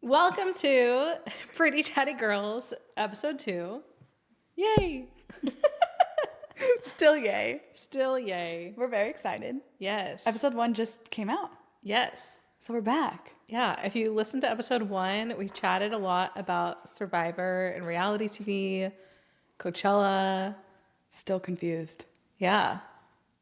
Welcome to Pretty Chatty Girls, episode 2. Yay! Still yay. Still yay. We're very excited. Yes. Episode 1 just came out. Yes. So we're back. Yeah, if you listen to episode 1, we chatted a lot about Survivor and reality TV, Coachella. Still confused. Yeah.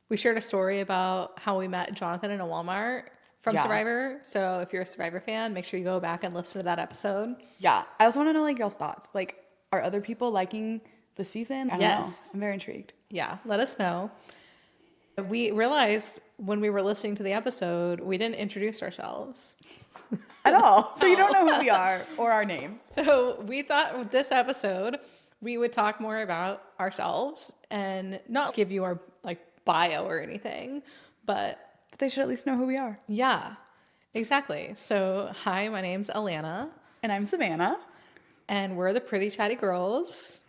We shared a story about how we met Jonathan in a Walmart from Survivor. So if you're a Survivor fan, make sure you go back and listen to that episode. Yeah. I also want to know y'all's thoughts. Are other people liking the season? I don't know. I'm very intrigued. Yeah, let us know. We realized when we were listening to the episode, we didn't introduce ourselves. At all. So you don't know who we are or our names. So we thought with this episode, we would talk more about ourselves and not give you our bio or anything, but they should at least know who we are. Yeah, exactly. So hi, my name's Alana. And I'm Savannah. And we're the Pretty Chatty Girls.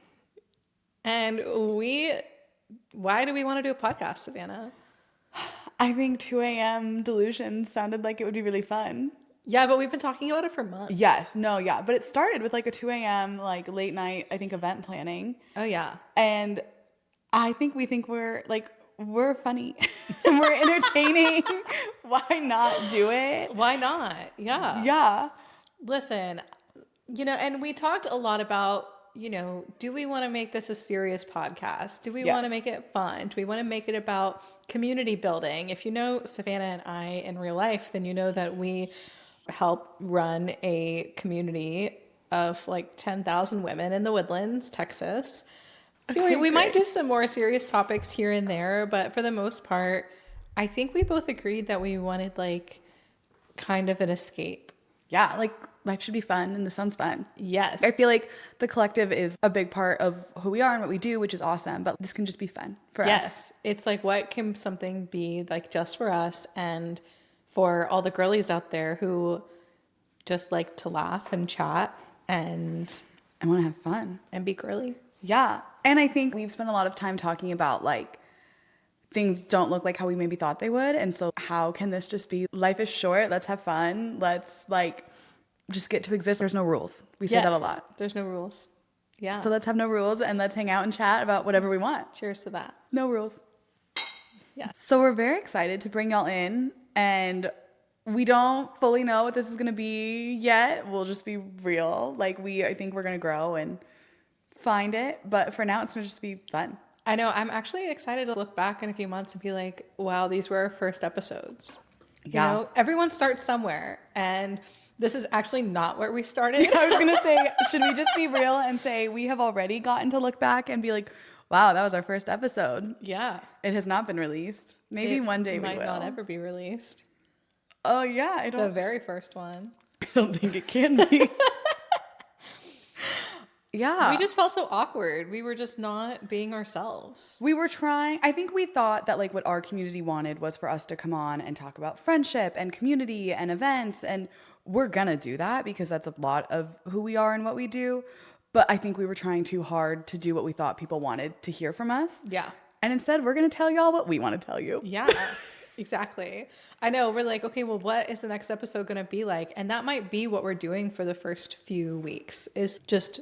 And why do we want to do a podcast, Savannah? I think 2 a.m. delusions sounded like it would be really fun. Yeah, but we've been talking about it for months. Yes, no, yeah. But it started with a 2 a.m. late night, I think, event planning. Oh, yeah. And we think we're funny. We're entertaining. Why not do it? Why not? Yeah. Yeah. Listen, and we talked a lot about, do we want to make this a serious podcast? Do we want to make it fun? Do we want to make it about community building? If you know Savannah and I in real life, then you know that we help run a community of 10,000 women in the Woodlands, Texas. So we might do some more serious topics here and there, but for the most part, I think we both agreed that we wanted kind of an escape. Yeah, life should be fun and the sun's fun. Yes. I feel like the collective is a big part of who we are and what we do, which is awesome, but this can just be fun for us. Yes. It's what can something be just for us and for all the girlies out there who just like to laugh and chat and want to have fun and be girly. Yeah. And I think we've spent a lot of time talking about things don't look like how we maybe thought they would. And so how can this just be life is short. Let's have fun. Let's just get to exist. There's no rules. We say that a lot. There's no rules. Yeah. So let's have no rules and let's hang out and chat about whatever we want. Cheers to that. No rules. Yeah. So we're very excited to bring y'all in, and we don't fully know what this is going to be yet. We'll just be real. I think we're going to grow and find it, but for now it's gonna just be fun. I know. I'm actually excited to look back in a few months and be like, wow, these were our first episodes. Yeah. Everyone starts somewhere, and this is actually not where we started. I was gonna say, should we just be real and say we have already gotten to look back and be like, wow, that was our first episode. Yeah. It has not been released. Maybe one day we will. Might not ever be released. Oh yeah, The very first one. I don't think it can be. Yeah. We just felt so awkward. We were just not being ourselves. We were trying. I think we thought that what our community wanted was for us to come on and talk about friendship and community and events. And we're going to do that because that's a lot of who we are and what we do. But I think we were trying too hard to do what we thought people wanted to hear from us. Yeah. And instead, we're going to tell y'all what we want to tell you. Yeah, exactly. I know. We're okay, well, what is the next episode going to be like? And that might be what we're doing for the first few weeks is just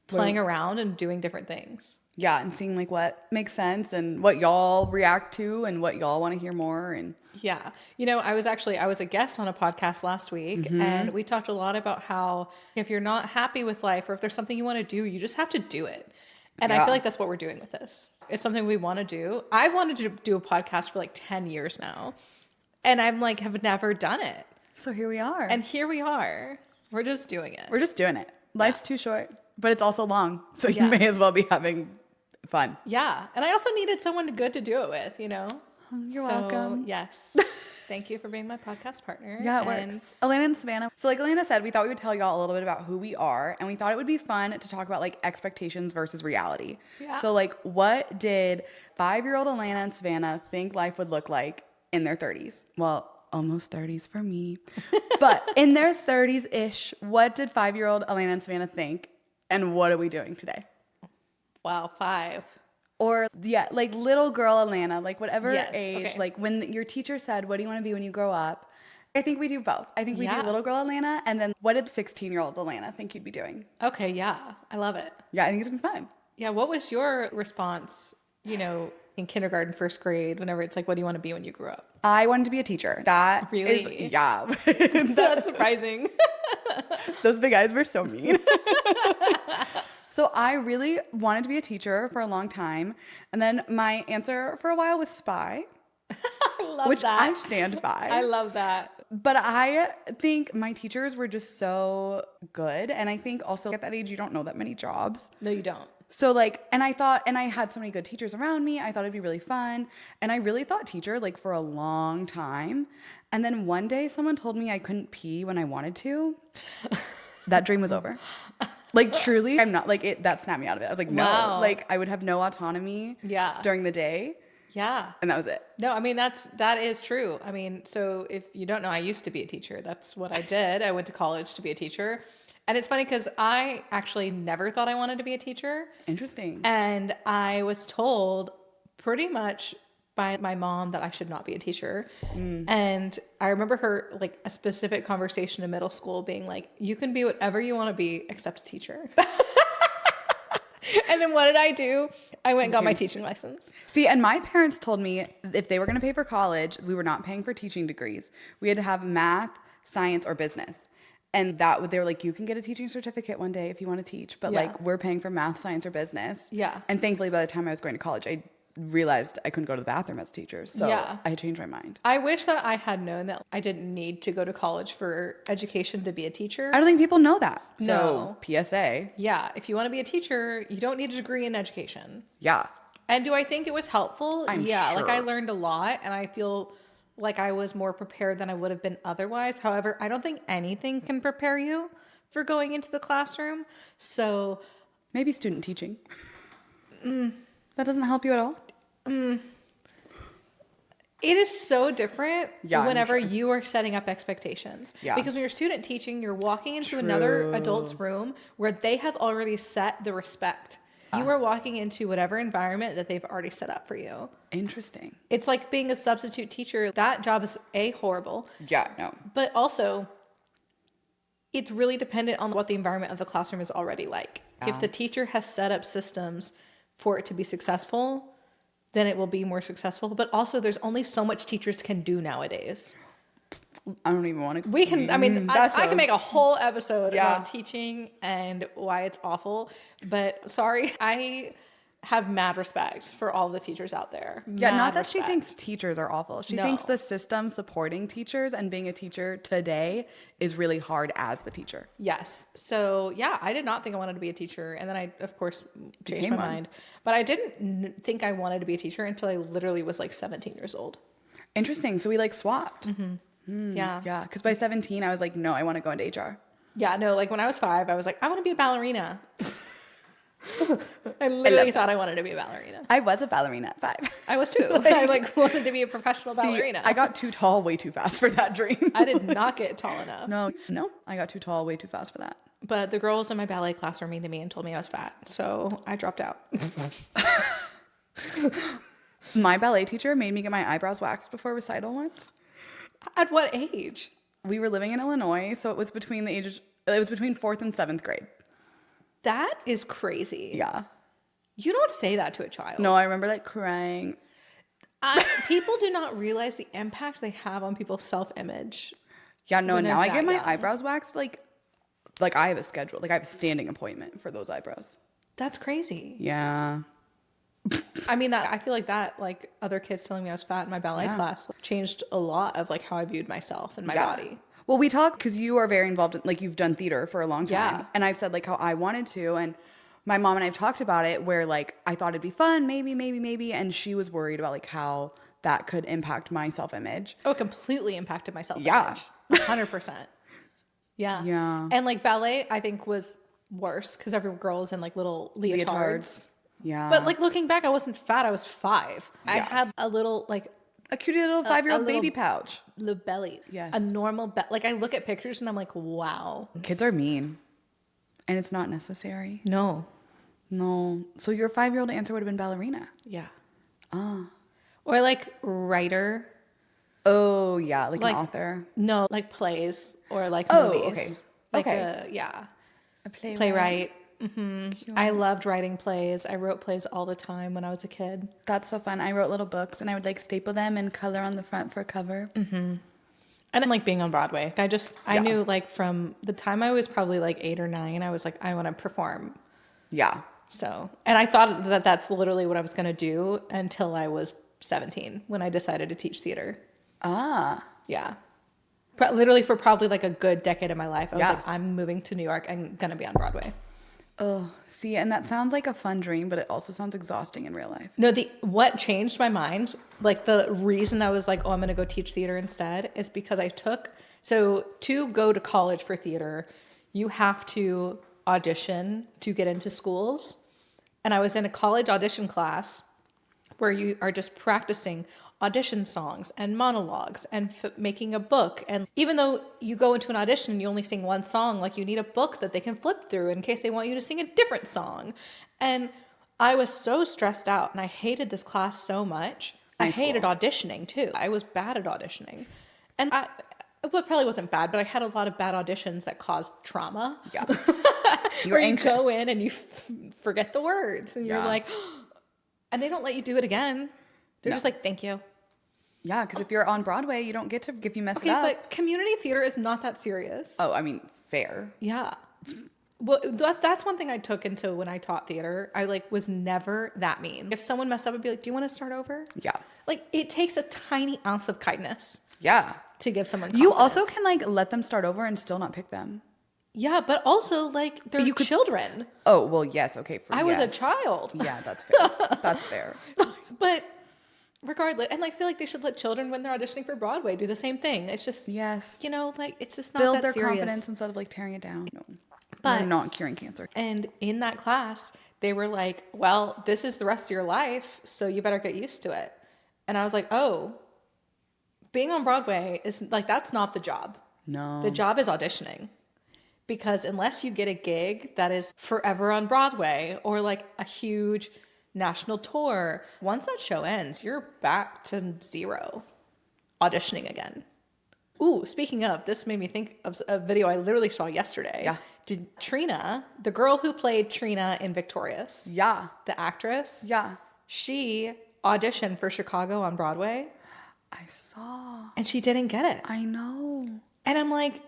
playing around and doing different things. Yeah, and seeing what makes sense and what y'all react to and what y'all want to hear more. And yeah. I was a guest on a podcast last week, and we talked a lot about how if you're not happy with life or if there's something you want to do, you just have to do it. And I feel like that's what we're doing with this. It's something we want to do. I've wanted to do a podcast for 10 years now, and I'm have never done it. So here we are. And here we are. We're just doing it. We're just doing it. Life's too short. But it's also long, so you may as well be having fun. Yeah, and I also needed someone good to do it with, You're welcome. Yes. Thank you for being my podcast partner. Yeah, it works. Alana and Savannah. So like Alana said, we thought we would tell y'all a little bit about who we are, and we thought it would be fun to talk about expectations versus reality. Yeah. So what did 5-year-old Alana and Savannah think life would look like in their 30s? Well, almost 30s for me. But in their 30s-ish, what did 5-year-old Alana and Savannah think? And what are we doing today? Wow, 5. Or, yeah, little girl Alana, whatever Yes, age, okay. when your teacher said, what do you want to be when you grow up? I think we do both. I think we do little girl Alana, and then what did 16-year-old Alana think you'd be doing? Okay, yeah. I love it. Yeah, I think it's been fun. Yeah, what was your response, in kindergarten, first grade, whenever it's like, what do you want to be when you grow up? I wanted to be a teacher. That Really? is, yeah. That's surprising. Those big eyes were so mean. So I really wanted to be a teacher for a long time. And then my answer for a while was spy. I love which that. I stand by. I love that. But I think my teachers were just so good. And I think also at that age, you don't know that many jobs. No, you don't. So and I had so many good teachers around me. I thought it'd be really fun. And I really thought teacher for a long time. And then one day someone told me I couldn't pee when I wanted to. That dream was over. Truly, I'm not that snapped me out of it. I was like, no, wow. I would have no autonomy during the day. Yeah. And that was it. No, I mean, that is true. I mean, so if you don't know, I used to be a teacher. That's what I did. I went to college to be a teacher. And it's funny because I actually never thought I wanted to be a teacher. Interesting. And I was told pretty much by my mom that I should not be a teacher. And I remember her, a specific conversation in middle school being like, you can be whatever you want to be except a teacher. And then what did I do? I went and got my teaching license. See, and my parents told me if they were going to pay for college, we were not paying for teaching degrees. We had to have math, science, or business. And they were like, you can get a teaching certificate one day if you want to teach. But we're paying for math, science, or business. Yeah. And thankfully, by the time I was going to college, I realized I couldn't go to the bathroom as a teacher. So I had changed my mind. I wish that I had known that I didn't need to go to college for education to be a teacher. I don't think people know that. No. So PSA. Yeah. If you want to be a teacher, you don't need a degree in education. Yeah. And do I think it was helpful? I'm sure. I learned a lot and I feel like I was more prepared than I would have been otherwise. However, I don't think anything can prepare you for going into the classroom. So maybe student teaching. That doesn't help you at all? It is so different whenever sure. you are setting up expectations. Yeah. Because when you're student teaching, you're walking into another adult's room where they have already set the respect. You are walking into whatever environment that they've already set up for you. Interesting. It's like being a substitute teacher. That job is horrible. Yeah, no. But also, it's really dependent on what the environment of the classroom is already like. Yeah. If the teacher has set up systems for it to be successful, then it will be more successful. But also, there's only so much teachers can do nowadays. I don't even want to. We can, I can make a whole episode Yeah. about teaching and why it's awful. But sorry, I have mad respect for all the teachers out there. Yeah, Mad not that respect. she thinks teachers are awful. She thinks the system supporting teachers and being a teacher today is really hard as the teacher. Yes. So yeah, I did not think I wanted to be a teacher. And then I, of course, changed Became my one. mind. But I didn't think I wanted to be a teacher until I literally was 17 years old. Interesting. So we swapped. Yeah. Yeah. Because by 17, I was like, no, I want to go into HR. Yeah. No, when I was 5, I was like, I want to be a ballerina. I literally thought I wanted to be a ballerina. I was a ballerina at 5. I was too. I wanted to be a professional ballerina. I got too tall way too fast for that dream. I did not get tall enough. No, I got too tall way too fast for that. But the girls in my ballet class were mean to me and told me I was fat. So I dropped out. My ballet teacher made me get my eyebrows waxed before recital once. At what age? We were living in Illinois, so it was between 4th and 7th grade. That is crazy. Yeah. You don't say that to a child. No, I remember crying. People do not realize the impact they have on people's self-image. Yeah, no, and now I get my young. eyebrows waxed like I have a schedule. I have a standing appointment for those eyebrows. That's crazy. Yeah. I feel like that, other kids telling me I was fat in my ballet class changed a lot of how I viewed myself and my body. Well, we talk because you are very involved in, you've done theater for a long time. Yeah. And I've said how I wanted to, and my mom and I have talked about it where I thought it'd be fun, maybe, and she was worried about how that could impact my self-image. Oh, it completely impacted my self-image. Yeah. 100%. Yeah. Yeah. And ballet, I think, was worse because every girl is in little leotards. Yeah. But looking back, I wasn't fat. I was 5. I Yes. had a little a cute little 5-year-old little- baby pouch. the belly. Yes. A normal belly. I look at pictures and I'm like, wow. Kids are mean. And it's not necessary. No. No. So your 5-year-old answer would have been ballerina. Yeah. Ah. Or writer. Oh, yeah, like Like, an author. no, like plays or like Oh, movies. okay. Like Okay. a A playwright. I Cute. loved writing plays. I wrote plays all the time when I was a kid. That's so fun. I wrote little books and I would like staple them and color on the front for a cover. I didn't like being on Broadway. I Yeah. knew like from the time I was probably like 8 or 9, I was like, I want to perform. Yeah. So, and I thought that that's literally what I was going to do until I was 17 when I decided to teach theater. Ah. Yeah. Literally for probably like a good decade of my life. I was Yeah. like, I'm moving to New York. I'm going to be on Broadway. Oh, see, and that sounds like a fun dream, but it also sounds exhausting in real life. No, what changed my mind, like the reason I was like, oh, I'm going to go teach theater instead is because so to go to college for theater, you have to audition to get into schools. And I was in a college audition class where you are just practicing audition songs and monologues and making a book. And even though you go into an audition and you only sing one song, like you need a book that they can flip through in case they want you to sing a different song. And I was so stressed out and I hated this class so much. I hated auditioning too. I was bad at auditioning. And well, it probably wasn't bad, but I had a lot of bad auditions that caused trauma. Yeah. Where you go in and you forget the words and you're Yeah. like, and they don't let you do it again. They're just like, thank you. Yeah, because if you're on Broadway, you don't get to, if you mess it Okay, up. but community theater is not that serious. Oh, I mean, fair. Yeah. Well, that's one thing I took into when I taught theater. I like was never that mean. If someone messed up, I'd be like, do you want to start over? Yeah. Like it takes a tiny ounce of kindness Yeah. to give someone You confidence. also can like let them start over and still not pick them. Yeah, but also like they're children. Oh, well, yes. Okay. I was a child. Yeah, that's fair. That's fair. But regardless, and like, I feel like they should let children when they're auditioning for Broadway do the same thing. It's just, Yes. you know, like it's just not Build that their serious. confidence instead of like tearing it down. No. But- We're not curing cancer. And in that class, they were like, well, this is the rest of your life, so you better get used to it. And I was like, oh, being on Broadway is like, that's not the job. No. The job is auditioning. Because unless you get a gig that is forever on Broadway or like a huge national tour, once that show ends, you're back to zero auditioning again. Ooh, speaking of, this made me think of a video I literally saw yesterday. Yeah. Did Trina, the girl who played Trina in Victorious, Yeah. the actress, Yeah. she auditioned for Chicago on Broadway I saw. and she didn't get it. I know. And I'm like,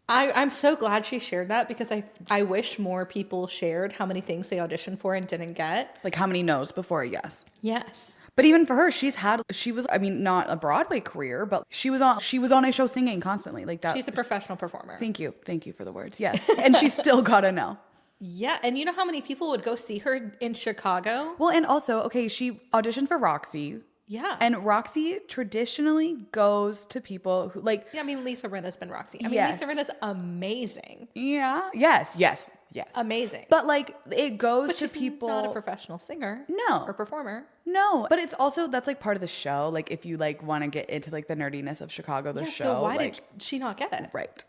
I'm so glad she shared that because I wish more people shared how many things they auditioned for and didn't get. Like how many no's before a yes? Yes. But even for her, she was, I mean, not a Broadway career, but she was on a show singing constantly like that. She's a professional performer. Thank you for the words. Yes. And she still got a no. Yeah. And you know how many people would go see her in Chicago? Well, and also, okay, she auditioned for Roxy. Yeah. And Roxy traditionally goes to people who like, Yeah, I mean, Lisa Rinna's been Roxy. I mean, Yes. Lisa Rinna's amazing. yeah, yes. Amazing. But like it goes But to she's people. not a professional singer. No. Or performer. No, but it's also that's like part of the show. Like if you like want to get into like the nerdiness of Chicago, the Yeah, show. so why like, did she not get it? right?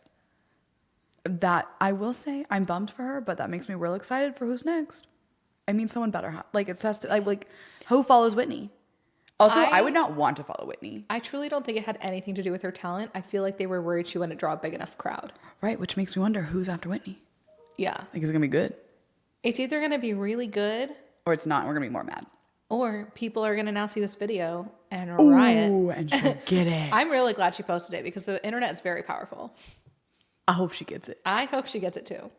That I will say, I'm bummed for her, but that makes me real excited for who's next. I mean, someone better. Like it says to like who follows Whitney. Also, I would not want to follow Whitney. I truly don't think it had anything to do with her talent. I feel like they were worried she wouldn't draw a big enough crowd. Right, which makes me wonder who's after Whitney. Yeah. Like, is it gonna be good? It's either going to be really good Or it's not, and we're gonna be more mad. or people are going to now see this video and riot. Ooh, and she'll get it. I'm really glad she posted it because the internet is very powerful. I hope she gets it. I hope she gets it too.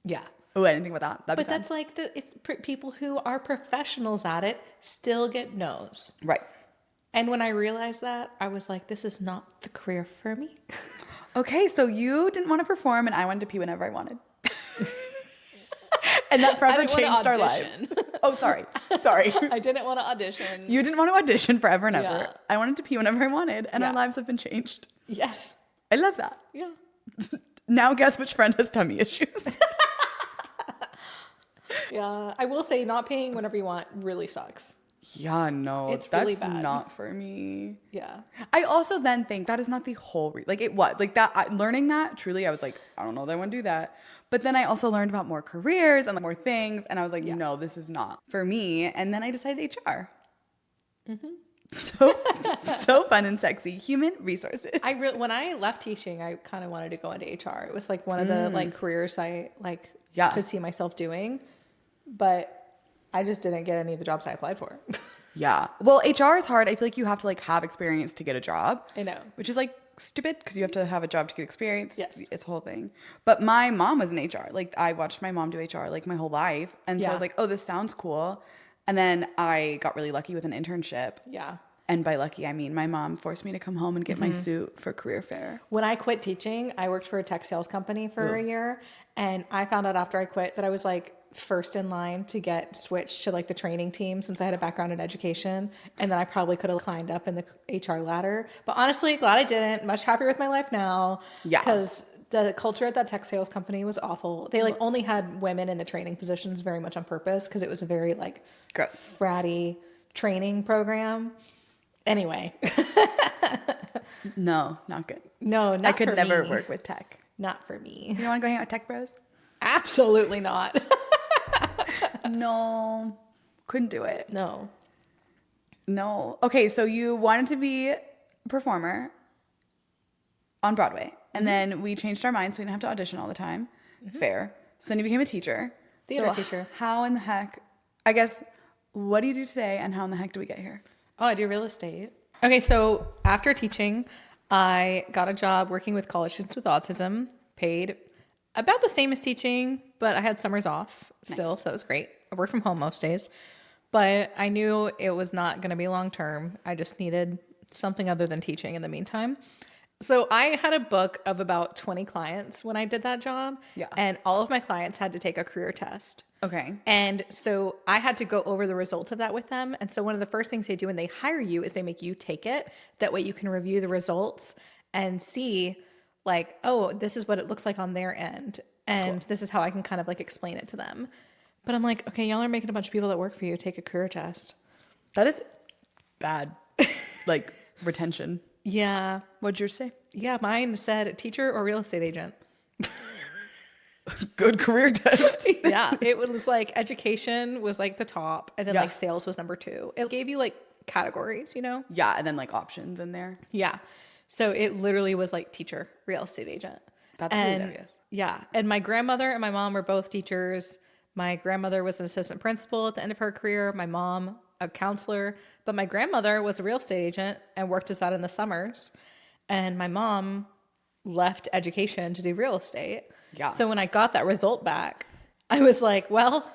Yeah. Oh, I didn't think about that. That'd But be fun. that's like people who are professionals at it still get no's. Right. And when I realized that, I was like, this is not the career for me. Okay, so you didn't want to perform, and I wanted to pee whenever I wanted. And that forever didn't wanna changed our lives. audition. Oh, sorry. I didn't want to audition. You didn't want to audition forever and ever. Yeah. I wanted to pee whenever I wanted, and our Yeah. lives have been changed. Yes. I love that. Yeah. Now guess which friend has tummy issues. Yeah. I will say not paying whenever you want really sucks. Yeah, no, It's that's really bad. not for me. Yeah. I also then think that is not the whole like it what like that learning that truly I was like I don't know that I want to do that, but then I also learned about more careers and like, more things, and I was like no, this is not for me, and then I decided HR. So fun and sexy. Human resources. When I left teaching, I kind of wanted to go into HR. It was like one of the like careers I like could see myself doing, but I just didn't get any of the jobs I applied for. Yeah. Well, HR is hard. I feel like you have to like have experience to get a job. I know. Which is like stupid because you have to have a job to get experience. Yes. It's a whole thing. But my mom was in HR. Like I watched my mom do HR like my whole life. And so I was like, oh, this sounds cool. And then I got really lucky with an internship. Yeah. And by lucky, I mean my mom forced me to come home and get my suit for career fair. When I quit teaching, I worked for a tech sales company for a year. And I found out after I quit that I was like first in line to get switched to like the training team since I had a background in education. And then I probably could have climbed up in the HR ladder. But honestly, glad I didn't. Much happier with my life now. Yeah. Because the culture at that tech sales company was awful. They like only had women in the training positions very much on purpose because it was a very like Gross. fratty training program. Anyway. No, not good. No, not I could for never me. work with tech. Not for me. You don't want to go hang out with tech bros? Absolutely not. No. Couldn't do it. No. No. Okay, so you wanted to be a performer on Broadway. And then we changed our minds so we didn't have to audition all the time. Fair. So then you became a teacher. Theater teacher. How in the heck, I guess, what do you do today and how in the heck do we get here? Oh, I do real estate. Okay, so after teaching, I got a job working with college students with autism, paid about the same as teaching, but I had summers off still, so that was great. I worked from home most days, but I knew it was not going to be long term. I just needed something other than teaching in the meantime. So I had a book of about 20 clients when I did that job, and all of my clients had to take a career test. Okay. And so I had to go over the result of that with them. And so one of the first things they do when they hire you is they make you take it. That way you can review the results and see like, oh, this is what it looks like on their end. And this is how I can kind of like explain it to them. But I'm like, okay, y'all are making a bunch of people that work for you take a career test. That is bad, like retention. Yeah. What'd yours say? Yeah, mine said teacher or real estate agent. Good career test. Yeah, it was like education was like the top, and then Yeah. like sales was number 2. It gave you like categories, you know? Yeah, and then like options in there. Yeah. So it literally was like teacher, real estate agent. That's and, hilarious. Yeah. And my grandmother and my mom were both teachers. My grandmother was an assistant principal at the end of her career. My mom, a counselor. But my grandmother was a real estate agent and worked as that in the summers. And my mom left education to do real estate. Yeah. So when I got that result back, I was like, well,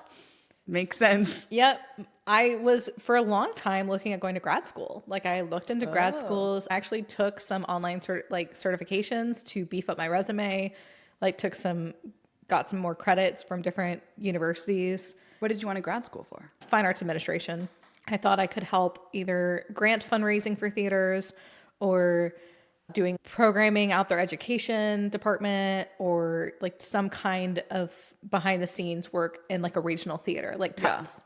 makes sense. yep. I was for a long time looking at going to grad school. Like I looked into grad schools. I actually took some online certifications to beef up my resume. Like got some more credits from different universities. What did you want to grad school for? Fine arts administration. I thought I could help either grant fundraising for theaters or doing programming out their education department or like some kind of behind the scenes work in like a regional theater, like Tuts.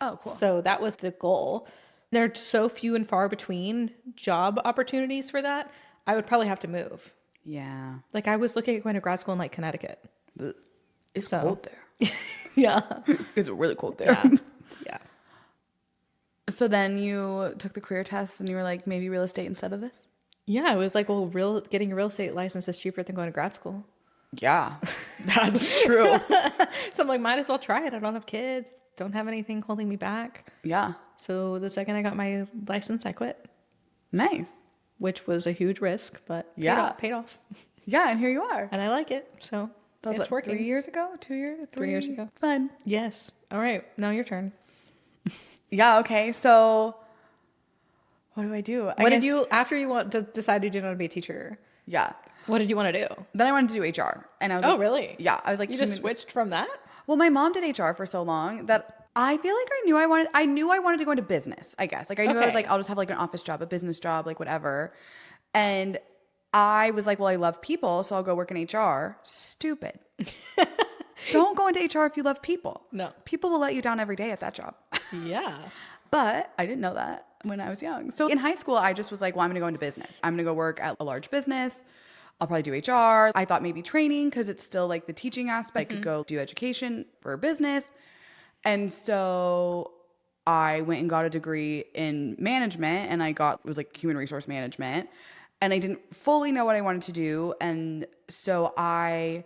Oh, cool. So that was the goal. There are so few and far between job opportunities for that. I would probably have to move. Yeah. Like I was looking at going to grad school in like Connecticut. It's cold there. Yeah. It's really cold there. Yeah. Yeah. So then you took the career test and you were like, maybe real estate instead of this? Yeah. I was like, well, getting a real estate license is cheaper than going to grad school. Yeah, that's true. So I'm like, might as well try it. I don't have kids. Don't have anything holding me back. Yeah. So the second I got my license, I quit, Nice. which was a huge risk, but paid off. Yeah, and here you are. And I like it. So That was it's working. 3 years ago? 2 years? 3 years ago. Fun. Yes. All right. Now your turn. Yeah, okay. So what do I do? After you decided you didn't want to be a teacher, Yeah. what did you want to do? Then I wanted to do HR. And I was Oh, like, really? Yeah. I was like, You just switched from that? Well, my mom did HR for so long that I feel like I knew I wanted to go into business, I guess. Like I knew I was Okay. like, I'll just have like an office job, a business job, like whatever. And I was like, well, I love people, so I'll go work in HR. Stupid. Don't go into HR if you love people. No. People will let you down every day at that job. Yeah. But I didn't know that when I was young. So in high school, I just was like, well, I'm going to go into business. I'm going to go work at a large business. I'll probably do HR. I thought maybe training because it's still like the teaching aspect. I could go do education for business. And so I went and got a degree in management, and it was like human resource management, and I didn't fully know what I wanted to do. And so I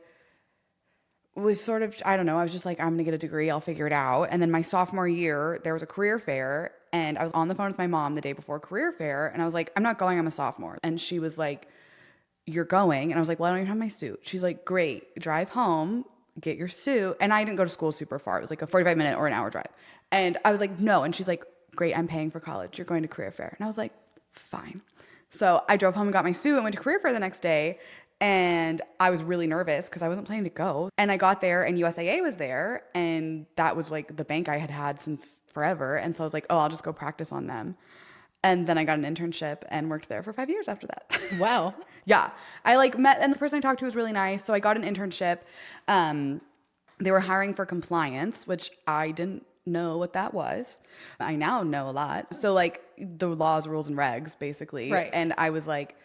was sort of, I don't know, I was just like, I'm going to get a degree, I'll figure it out. And then my sophomore year, there was a career fair, and I was on the phone with my mom the day before career fair, and I was like, I'm not going, I'm a sophomore. And she was like, you're going? And I was like, well, I don't even have my suit. She's like, great, drive home, get your suit. And I didn't go to school super far. It was like a 45-minute or an hour drive. And I was like, no. And she's like, great, I'm paying for college. You're going to career fair. And I was like, fine. So I drove home and got my suit and went to career fair the next day. And I was really nervous because I wasn't planning to go. And I got there and USAA was there. And that was like the bank I had had since forever. And so I was like, oh, I'll just go practice on them. And then I got an internship and worked there for 5 years after that. Wow. Yeah. I like met, and the person I talked to was really nice. So I got an internship. They were hiring for compliance, which I didn't know what that was. I now know a lot. So like the laws, rules, and regs, basically. Right. And I was like,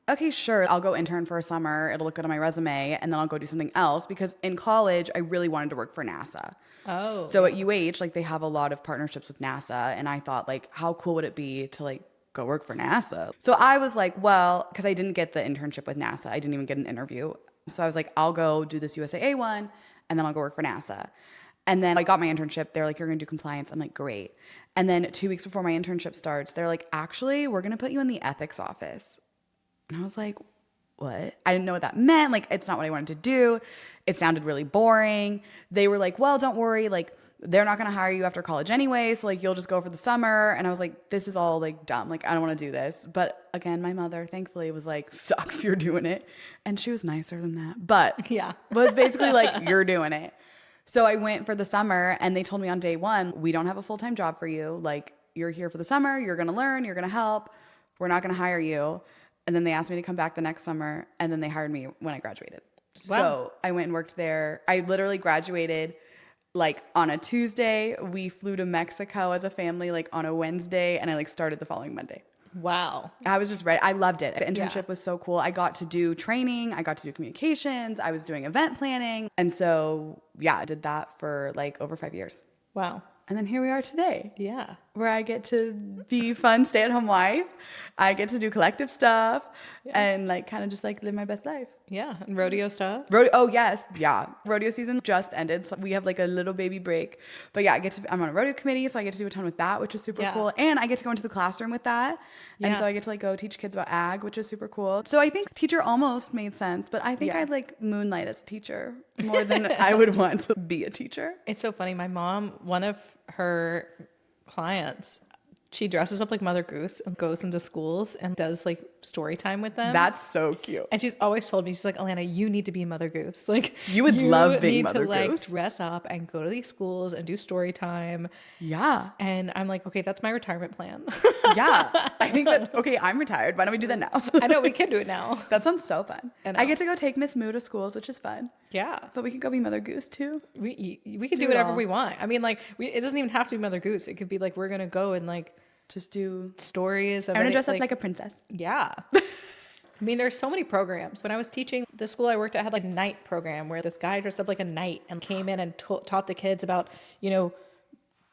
okay, sure, I'll go intern for a summer. It'll look good on my resume, and then I'll go do something else, because in college, I really wanted to work for NASA. Oh. So at UH, like they have a lot of partnerships with NASA, and I thought like, how cool would it be to like go work for NASA? So I was like, well, because I didn't get the internship with NASA. I didn't even get an interview. So I was like, I'll go do this USAA one, and then I'll go work for NASA. And then I got my internship. They're like, you're going to do compliance. I'm like, great. And then 2 weeks before my internship starts, they're like, actually, we're going to put you in the ethics office. And I was like, what? I didn't know what that meant. Like, it's not what I wanted to do. It sounded really boring. They were like, well, don't worry. Like, they're not going to hire you after college anyway. So like, you'll just go for the summer. And I was like, this is all like dumb. Like, I don't want to do this. But again, my mother thankfully was like, sucks, you're doing it. And she was nicer than that. But Yeah. was basically like, you're doing it. So I went for the summer, and they told me on day one, we don't have a full-time job for you. Like, you're here for the summer. You're going to learn. You're going to help. We're not going to hire you. And then they asked me to come back the next summer, and then they hired me when I graduated. Wow. So I went and worked there. I literally graduated like on a Tuesday. We flew to Mexico as a family like on a Wednesday, and I like started the following Monday. Wow. I was just ready. I loved it. The internship was so cool. I got to do training. I got to do communications. I was doing event planning. And so, yeah, I did that for like over 5 years. Wow. And then here we are today. Yeah. Where I get to be fun stay-at-home wife. I get to do collective stuff and like kind of just like live my best life. Yeah. And rodeo stuff. Oh yes. Yeah. Rodeo season just ended. So we have like a little baby break. But yeah, I'm on a rodeo committee. So I get to do a ton with that, which is super cool. And I get to go into the classroom with that. And so I get to like go teach kids about ag, which is super cool. So I think teacher almost made sense, but I think I'd like moonlight as a teacher more than I would want to be a teacher. It's so funny. My mom, one of her clients, she dresses up like Mother Goose and goes into schools and does like story time with them. That's so cute. And she's always told me, she's like, Alana, you need to be Mother Goose. Like you would love being Mother Goose. You need to like Goose. dress up and go to these schools and do story time. Yeah. And I'm like, okay, that's my retirement plan. Yeah. I think that, okay, I'm retired. Why don't we do that now? I know, we can do it now. That sounds so fun. I get to go take Miss Moo to schools, which is fun. Yeah. But we could go be Mother Goose too. We can do whatever we want. I mean, like, it doesn't even have to be Mother Goose. It could be like, we're going to go and like, just do stories. I'm going to dress up like a princess. Yeah. I mean, there's so many programs. When I was teaching, the school I worked at had like a night program where this guy dressed up like a knight and came in and taught the kids about, you know,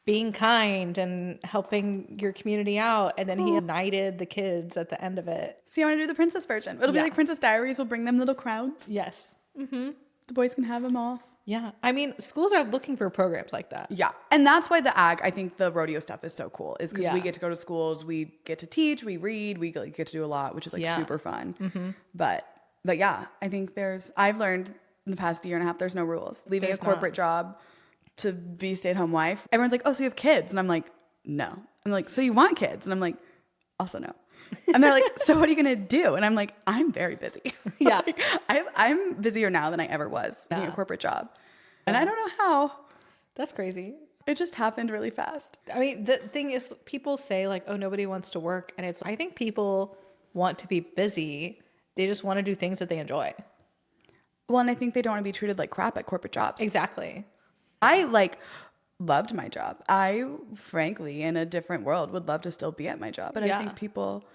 being kind and helping your community out. And then he knighted the kids at the end of it. See, I want to do the princess version. It'll be like Princess Diaries. We'll bring them little crowns. Yes. Mm-hmm. The boys can have them all. Yeah. I mean, schools are looking for programs like that. Yeah. And that's why I think the rodeo stuff is so cool, is because we get to go to schools, we get to teach, we read, we get to do a lot, which is like super fun. Mm-hmm. But yeah, I think I've learned in the past year and a half, there's no rules. Leaving a corporate job to be stay-at-home wife. Everyone's like, oh, so you have kids? And I'm like, no. I'm like, so you want kids? And I'm like, also no. And they're like, so what are you going to do? And I'm like, I'm very busy. Yeah. Like, I'm busier now than I ever was in a corporate job. And I don't know how. That's crazy. It just happened really fast. I mean, the thing is, people say like, oh, nobody wants to work. And I think people want to be busy. They just want to do things that they enjoy. Well, and I think they don't want to be treated like crap at corporate jobs. Exactly. I loved my job. I frankly, in a different world, would love to still be at my job. But I think people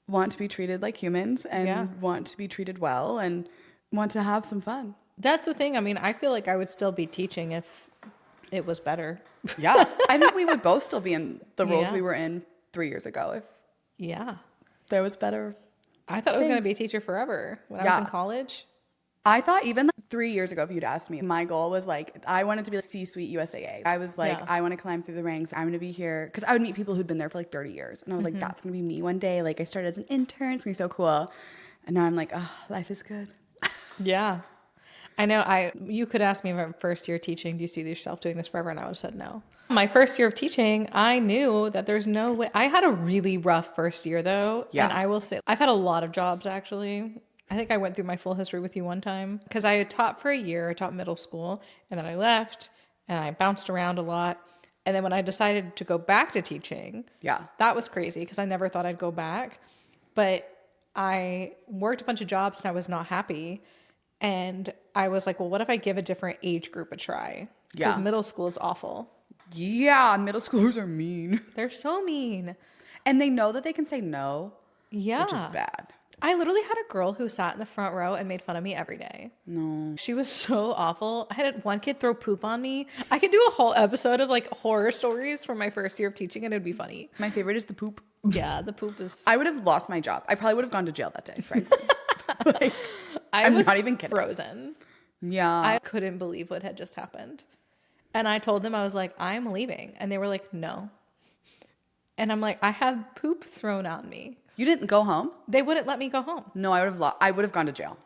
want to be treated like humans and want to be treated well and want to have some fun. That's the thing. I mean, I feel like I would still be teaching if It was better. Yeah. I think we would both still be in the roles Yeah. we were in 3 years ago if Yeah. there was better. I thought I was going to be a teacher forever when I was in college. I thought even like 3 years ago, if you'd asked me, my goal was like, I wanted to be like C-suite USAA. I was like, I want to climb through the ranks. I'm going to be here. Because I would meet people who'd been there for like 30 years. And I was like, that's going to be me one day. Like I started as an intern. It's going to be so cool. And now I'm like, oh, life is good. Yeah. I know you could ask me in my first year teaching, do you see yourself doing this forever? And I would have said no. My first year of teaching, I knew that there's no way. I had a really rough first year though. Yeah. And I will say, I've had a lot of jobs actually. I think I went through my full history with you one time because I had taught for a year. I taught middle school and then I left and I bounced around a lot. And then when I decided to go back to teaching, that was crazy because I never thought I'd go back. But I worked a bunch of jobs and I was not happy. And I was like, well, what if I give a different age group a try? Because middle school is awful. Yeah, middle schoolers are mean. They're so mean. And they know that they can say no, which is bad. I literally had a girl who sat in the front row and made fun of me every day. No. She was so awful. I had one kid throw poop on me. I could do a whole episode of like horror stories from my first year of teaching and it'd be funny. My favorite is the poop. Yeah, the poop is... I would have lost my job. I probably would have gone to jail that day, frankly. Like, I'm not even kidding. Frozen. Yeah. I couldn't believe what had just happened. And I told them, I was like, I'm leaving. And they were like, no. And I'm like, I had poop thrown on me. You didn't go home? They wouldn't let me go home. No, I would have gone to jail.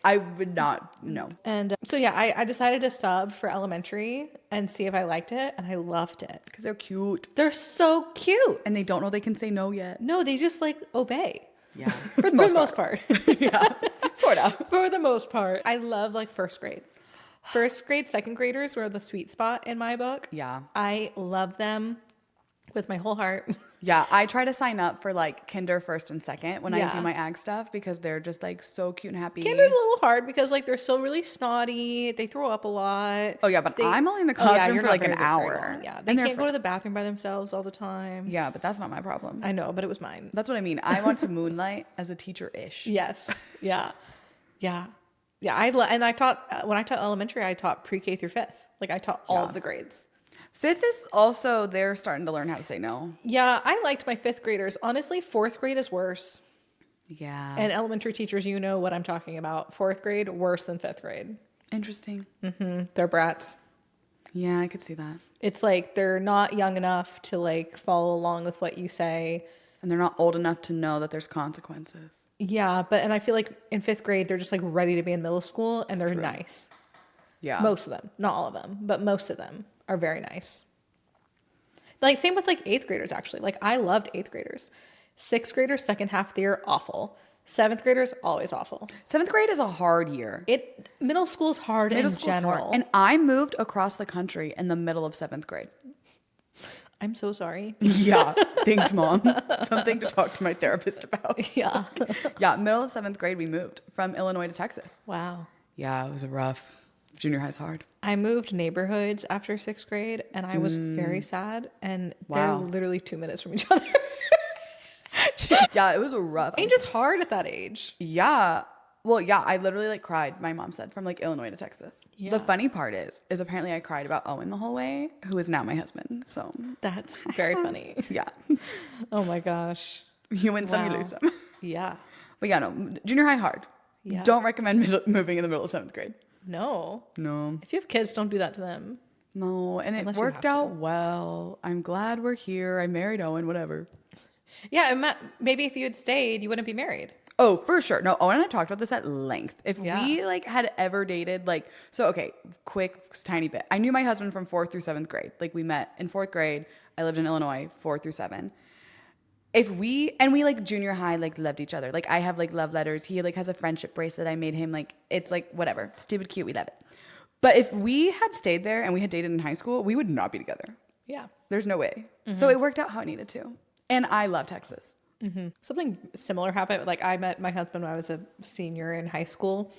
I would not, no. And so yeah, I decided to sub for elementary and see if I liked it. And I loved it. Because they're cute. They're so cute. And they don't know they can say no yet. No, they just like obey. Yeah. For the most part. Yeah. Sort of. For the most part. I love like first grade. First grade, second graders were the sweet spot in my book. Yeah. I love them with my whole heart. Yeah, I try to sign up for like kinder first and second when I do my ag stuff because they're just like so cute and happy. Kinder's a little hard because like they're still really snotty. They throw up a lot. Oh yeah, but I'm only in the classroom for like an hour. Yeah, they can't go to the bathroom by themselves all the time. Yeah, but that's not my problem. I know, but it was mine. That's what I mean. I want to moonlight as a teacher-ish. Yes. Yeah. Yeah. Yeah. I taught when I taught elementary, I taught pre-K through fifth. Like I taught all of the grades. Fifth is also, they're starting to learn how to say no. Yeah, I liked my fifth graders. Honestly, fourth grade is worse. Yeah. And elementary teachers, you know what I'm talking about. Fourth grade, worse than fifth grade. Interesting. Mm-hmm. They're brats. Yeah, I could see that. It's like they're not young enough to like follow along with what you say. And they're not old enough to know that there's consequences. Yeah, and I feel like in fifth grade, they're just like ready to be in middle school and they're nice. Yeah. Most of them. Not all of them, but most of them are very nice. Like same with like eighth graders actually. Like I loved eighth graders. Sixth graders, second half of the year, awful. Seventh graders, always awful. Seventh grade is a hard year. Middle school's hard in general. Hard. And I moved across the country in the middle of seventh grade. I'm so sorry. Yeah. Thanks, Mom. Something to talk to my therapist about. Yeah. Yeah. Middle of seventh grade, we moved from Illinois to Texas. Wow. Yeah. It was a rough. Junior high's hard. I moved neighborhoods after sixth grade and I was very sad. And they're literally 2 minutes from each other. Yeah. It was a rough. Age is hard at that age. Yeah. Well, yeah, I literally like cried, my mom said, from like Illinois to Texas. Yeah. The funny part is apparently I cried about Owen the whole way, who is now my husband. So that's very funny. Yeah. Oh my gosh. You win some, you lose some. Yeah. But yeah, no, junior high hard. Yeah. Don't recommend moving in the middle of seventh grade. No. No. If you have kids, don't do that to them. No, and it worked out well. I'm glad we're here. I married Owen, whatever. Yeah, maybe if you had stayed, you wouldn't be married. Oh, for sure. No, Owen and I talked about this at length. If we like had ever dated, like, so, okay, quick, tiny bit. I knew my husband from 4th through 7th grade. Like we met in 4th grade. I lived in Illinois, 4 through 7. We like junior high, like loved each other. Like I have like love letters. He like has a friendship bracelet I made him. Like, it's like, whatever, stupid, cute. We love it. But if we had stayed there and we had dated in high school, we would not be together. Yeah. There's no way. Mm-hmm. So it worked out how it needed to. And I love Texas. Mm-hmm. Something similar happened. Like I met my husband when I was a senior in high school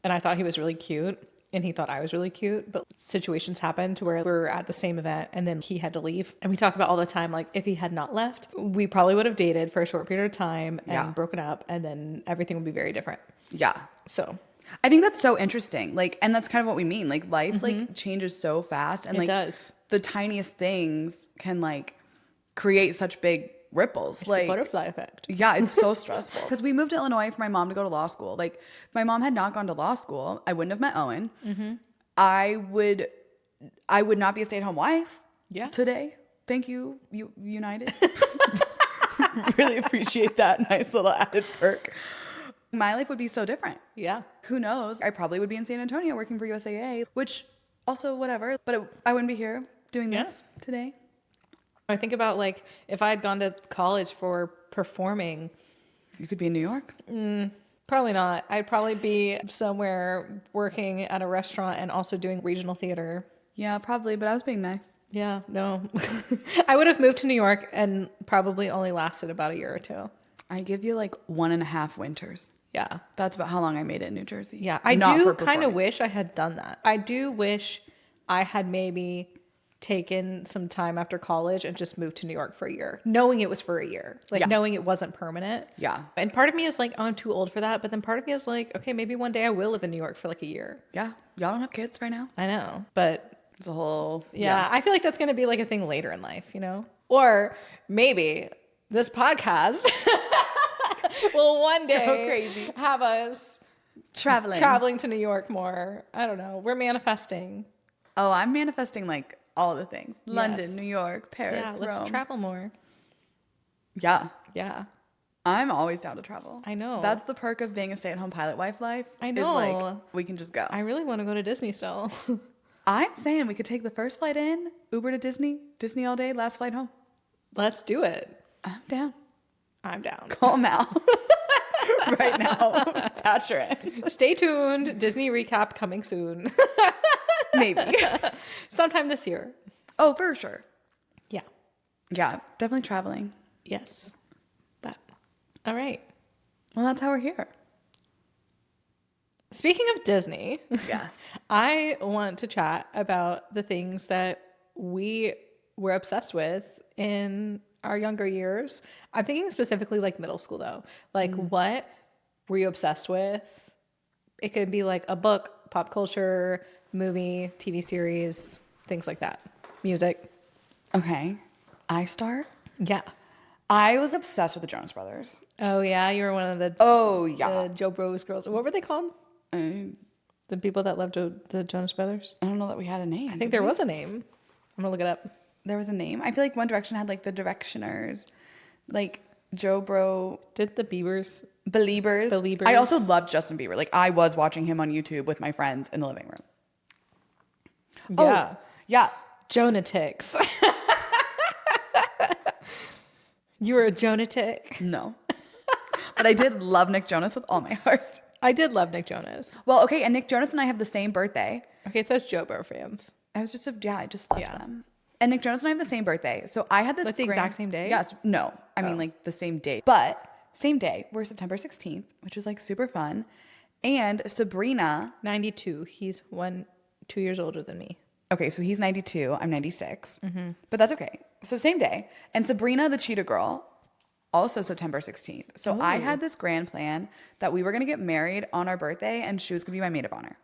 and I thought he was really cute and he thought I was really cute, but situations happened to where we were at the same event and then he had to leave. And we talk about all the time, like if he had not left, we probably would have dated for a short period of time and broken up and then everything would be very different. Yeah. So I think that's so interesting. Like, and that's kind of what we mean. Like, life like changes so fast, and It like does. the tiniest things can like create such big ripples. It's like the butterfly effect. yeah, it's so stressful. Because we moved to Illinois for my mom to go to law school. Like, if my mom had not gone to law school, I wouldn't have met Owen. I would not be a stay-at-home wife. Yeah. Today. Thank you, United. Really appreciate that nice little added perk. My life would be so different. Yeah. Who knows? I probably would be in San Antonio working for USAA, which also whatever. But I wouldn't be here doing this today. I think about like if I had gone to college for performing. You could be in New York. Probably not. I'd probably be somewhere working at a restaurant and also doing regional theater. Yeah, probably. But I was being nice. Yeah, no. I would have moved to New York and probably only lasted about a year or two. I give you like 1.5 winters. Yeah. That's about how long I made it in New Jersey. Yeah. I Not do for kind of performing. wish I had done that. I do wish I had maybe taken some time after college and just moved to New York for a year, knowing it was for a year, like knowing it wasn't permanent. Yeah. And part of me is like, oh, I'm too old for that. But then part of me is like, okay, maybe one day I will live in New York for like a year. Yeah. Y'all don't have kids right now? I know. But It's a whole... yeah, I feel like that's going to be like a thing later in life, you know? Or maybe this podcast will one day Go crazy. have us traveling to New York more. I don't know. We're manifesting. Oh, I'm manifesting like all the things. London, Yes. New York, Paris, Yeah, let's Rome. travel more. Yeah. Yeah, I'm always down to travel. I know. That's the perk of being a stay-at-home pilot wife life. I Is know. like, we can just go. I really want to go to Disney still. I'm saying we could take the first flight in, Uber to Disney, Disney all day, last flight home. Let's do it. I'm down. I'm down. Call Mal. Right now. Patch her in. Stay tuned. Disney recap coming soon. Maybe. Sometime this year. Oh, for sure. Yeah. Yeah, definitely traveling. Yes. But all right. Well, that's how we're here. Speaking of Disney, Yes. I want to chat about the things that we were obsessed with in our younger years. I'm thinking specifically like middle school though. Like what were you obsessed with? It could be like a book, pop culture, movie, TV series, things like that. Music. Okay. I start? Yeah. I was obsessed with the Jonas Brothers. Oh yeah, you were one of the Oh, yeah. the Joe Bros girls. What were they called? I The people that loved the Jonas Brothers? don't know that we had a name. I think there was a name. I'm gonna look it up. There was a name. I feel like One Direction had like the Directioners, like Joe Bro, Did the Biebers? Beliebers. Beliebers. I also loved Justin Bieber. Like I was watching him on YouTube with my friends in the living room. Yeah. Oh, yeah. Jonatics. You were a Jonatic. No. But I did love Nick Jonas with all my heart. I did love Nick Jonas. Well, okay, and Nick Jonas and I have the same birthday. Okay, it says Joe Bro fans. I just loved them. And Nick Jonas and I have the same birthday. So I had this Like the exact same day? Yes. No. I mean like the same date. But same day. We're September 16th, which is like super fun. And Sabrina. 92. He's 2 years older than me. Okay, so he's 92. I'm 96. But that's okay. So same day. And Sabrina the Cheetah Girl, also September 16th. So I had this grand plan that we were going to get married on our birthday and she was going to be my maid of honor.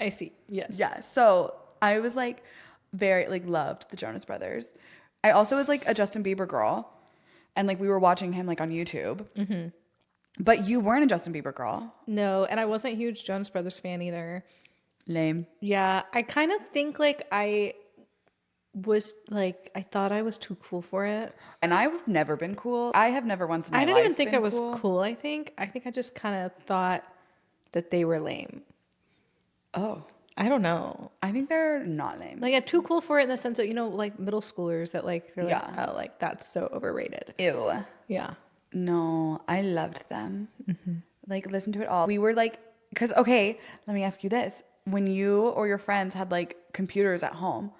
I see. Yes. Yeah. So I was like very like loved the Jonas Brothers. I also was like a Justin Bieber girl and like we were watching him like on YouTube. But you weren't a Justin Bieber girl. No, and I wasn't a huge Jonas Brothers fan either. Lame. Yeah, I kind of think like I thought I was too cool for it. And I've never been cool. I have never once in my life I didn't even think been I was cool. I think I just kind of thought that they were lame. Oh. I don't know. I think they're not lame. Like, I'm too cool for it in the sense that, you know, like middle schoolers that like, they're like, Yeah. oh, like that's so overrated. Ew. Yeah. No, I loved them. Like, listen to it all. We were like, because, okay, let me ask you this. When you or your friends had like computers at home,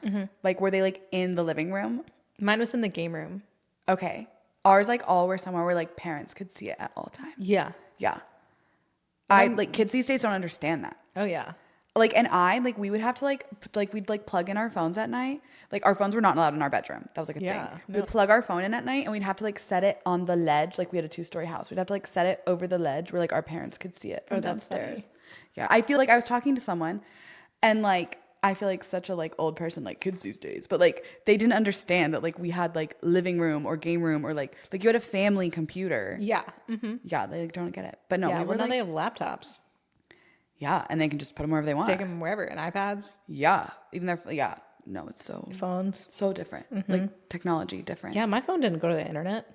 like, were they like in the living room? Mine was in the game room. Okay. Ours like all were somewhere where like parents could see it at all times. Yeah. Yeah. Like kids these days don't understand that. Oh, yeah. Like, and we would have to we'd plug in our phones at night. Like, our phones were not allowed in our bedroom. That was like a thing. We would plug our phone in at night, and we'd have to set it on the ledge. Like, we had a 2-story house. We'd have to set it over the ledge where our parents could see it from downstairs. Yeah. I feel like I was talking to someone, and I feel like such a old person, kids these days, but they didn't understand that we had living room or game room, or you had a family computer. Yeah. Mm-hmm. Yeah, they don't get it. But no, yeah, we were now they have laptops. Yeah, and they can just put them wherever they want. Take them wherever, and iPads. Yeah, even their no, it's so phones, so different. Mm-hmm. Technology different. Yeah, my phone didn't go to the internet.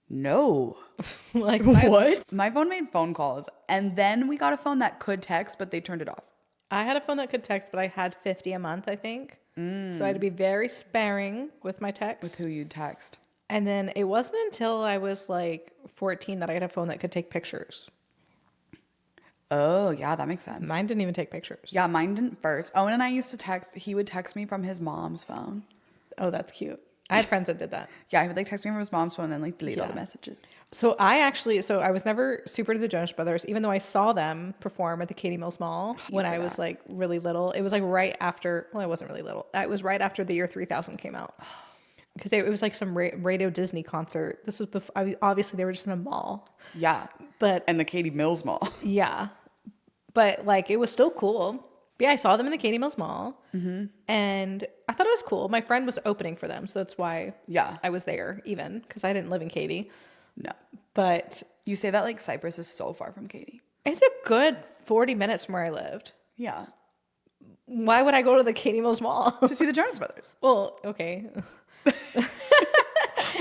No. What? My phone made phone calls, and then we got a phone that could text, but they turned it off. I had a phone that could text, but I had $50 a month, I think. So I had to be very sparing with my text. With who you'd text. And then it wasn't until I was 14 that I had a phone that could take pictures. Oh, yeah, that makes sense. Mine didn't even take pictures. Yeah, mine didn't first. Owen and I used to text. He would text me from his mom's phone. Oh, that's cute. I had friends that did that. Yeah, he would text me from his mom's phone and then delete all the messages. So I was never super to the Jonas Brothers, even though I saw them perform at the Katie Mills Mall when I was really little. It was right after, well, I wasn't really little. It was right after the year 3000 came out. Because it was some Radio Disney concert. This was before, obviously they were just in a mall. Yeah. And the Katie Mills Mall. Yeah. But it was still cool. But yeah, I saw them in the Katie Mills Mall. Mm-hmm. And I thought it was cool. My friend was opening for them. So that's why I was there even. Because I didn't live in Katy. No. But you say that Cypress is so far from Katy. It's a good 40 minutes from where I lived. Yeah. Why would I go to the Katie Mills Mall? To see the Jonas Brothers. Well, okay.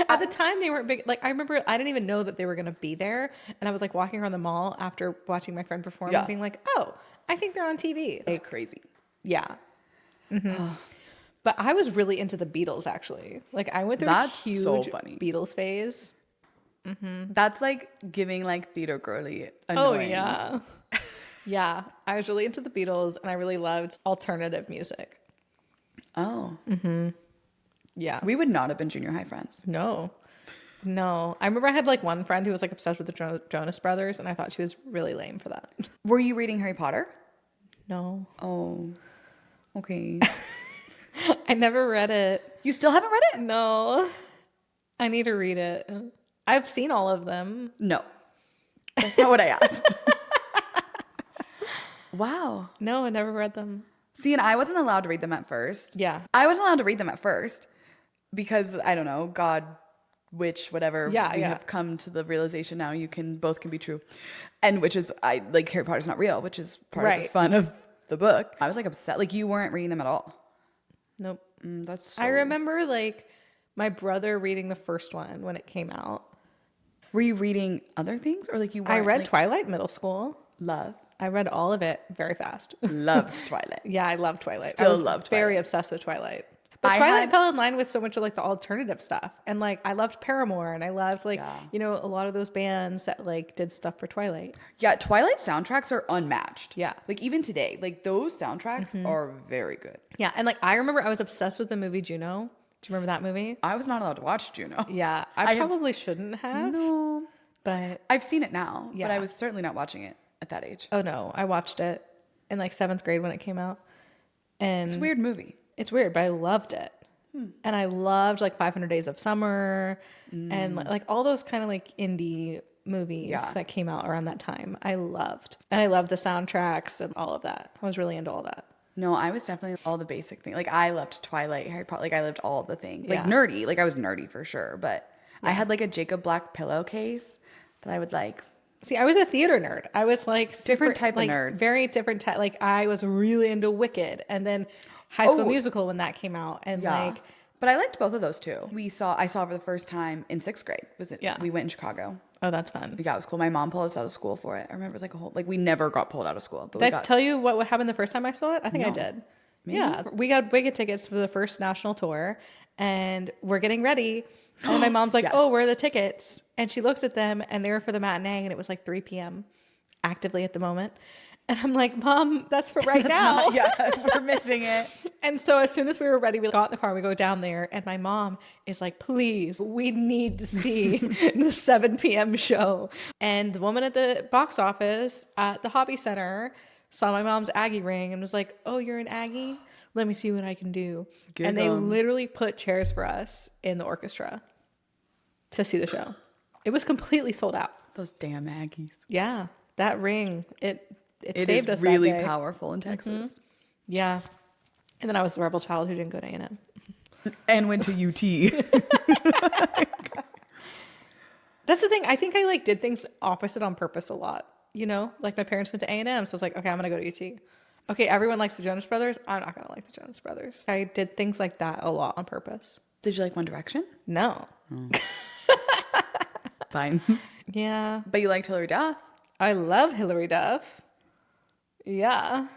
At the time they weren't big. I remember I didn't even know that they were going to be there. And I was walking around the mall after watching my friend perform and being oh, I think they're on TV. It's crazy. Yeah. Mm-hmm. But I was really into the Beatles, actually. I went through a huge Beatles phase. Mm-hmm. That's giving year girly annoying. Oh, yeah. Yeah. I was really into the Beatles and I really loved alternative music. Oh. Mm-hmm. Yeah. We would not have been junior high friends. No. I remember I had one friend who was obsessed with the Jonas Brothers, and I thought she was really lame for that. Were you reading Harry Potter? No. Oh. Okay. I never read it. You still haven't read it? No. I need to read it. I've seen all of them. No. That's not what I asked. Wow. No, I never read them. See, and I wasn't allowed to read them at first. Yeah. I wasn't allowed to read them at first because, I don't know, God, witch, whatever. Yeah, we have come to the realization now both can be true. And which is, Harry Potter's not real, which is part of the fun of the book. I was upset. You weren't reading them at all. Nope. That's I remember my brother reading the first one when it came out. Were you reading other things or you weren't? I read Twilight in middle school. Love. I read all of it very fast. Loved Twilight. Yeah, I loved Twilight. Still I was loved very Twilight. obsessed with Twilight. But Twilight fell in line with so much of the alternative stuff. And I loved Paramore and I loved a lot of those bands that did stuff for Twilight. Yeah, Twilight soundtracks are unmatched. Yeah. Even today, those soundtracks are very good. Yeah, and I remember I was obsessed with the movie Juno. Do you remember that movie? I was not allowed to watch Juno. Yeah, I probably shouldn't have. No. But I've seen it now, yeah. but I was certainly not watching it at that age. Oh no, I watched it in 7th grade when it came out. And it's a weird movie. It's weird, but I loved it. And I loved 500 Days of Summer and all those kind of indie movies that came out around that time. I loved. And I loved the soundtracks and all of that. I was really into all that. No, I was definitely all the basic things. I loved Twilight, Harry Potter. I loved all of the things. Nerdy. I was nerdy for sure. But I had a Jacob Black pillowcase that I would See, I was a theater nerd. I was different type of nerd. Very different type. I was really into Wicked and then High School Musical when that came out. And but I liked both of those too. I saw for the first time in 6th grade. We went in Chicago. Oh, that's fun. Yeah, it was cool. My mom pulled us out of school for it. I remember it was a whole, we never got pulled out of school. But did I tell you what happened the first time I saw it? I think I did. Maybe? Yeah. We got Wicked tickets for the first national tour and we're getting ready. And my mom's like, oh, where are the tickets? And she looks at them and they were for the matinee and it was 3 p.m. actively at the moment. And I'm like, Mom, that's for right now. We're missing it. And so as soon as we were ready, we got in the car, we go down there and my mom is like, please, we need to see the 7 p.m. show. And the woman at the box office at the Hobby Center saw my mom's Aggie ring and was like, oh, you're an Aggie? Let me see what I can do. Get and they 'em. literally put chairs for us in the orchestra to see the show. It was completely sold out. Those damn Aggies. Yeah, that ring, it It saved is us really that day. powerful in Texas. Yeah. And then I was the rebel child who didn't go to A&M. And went to UT. That's the thing. I think I like did things opposite on purpose a lot. You know, like my parents went to A&M, so I was like, okay, I'm gonna go to UT. Okay, everyone likes the Jonas Brothers. I'm not gonna like the Jonas Brothers. I did things like that a lot on purpose. Did you like One Direction? No. Fine. Yeah. But you liked Hillary Duff? I love Hillary Duff. Yeah.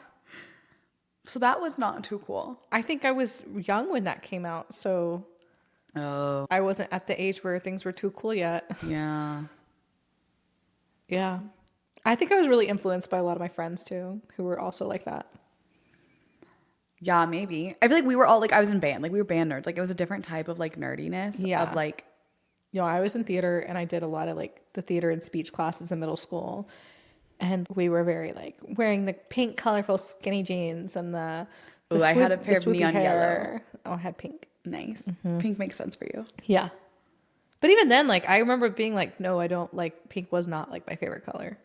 So that was not too cool. I think I was young when that came out, so Oh. I wasn't at the age where things were too cool yet. Yeah. Yeah. I think I was really influenced by a lot of my friends too, who were also like that. Yeah, maybe. I feel like we were all like, I was in band. Like we were band nerds. Like it was a different type of like nerdiness. Yeah. Of like, You know, I was in theater and I did a lot of like the theater and speech classes in middle school. And we were very like wearing the pink, colorful skinny jeans and the ooh, I had a pair the of swoopy neon hair. Oh, I had pink. nice. Pink makes sense for you. Yeah. But even then, like I remember being like, no, I don't like pink was not like my favorite color.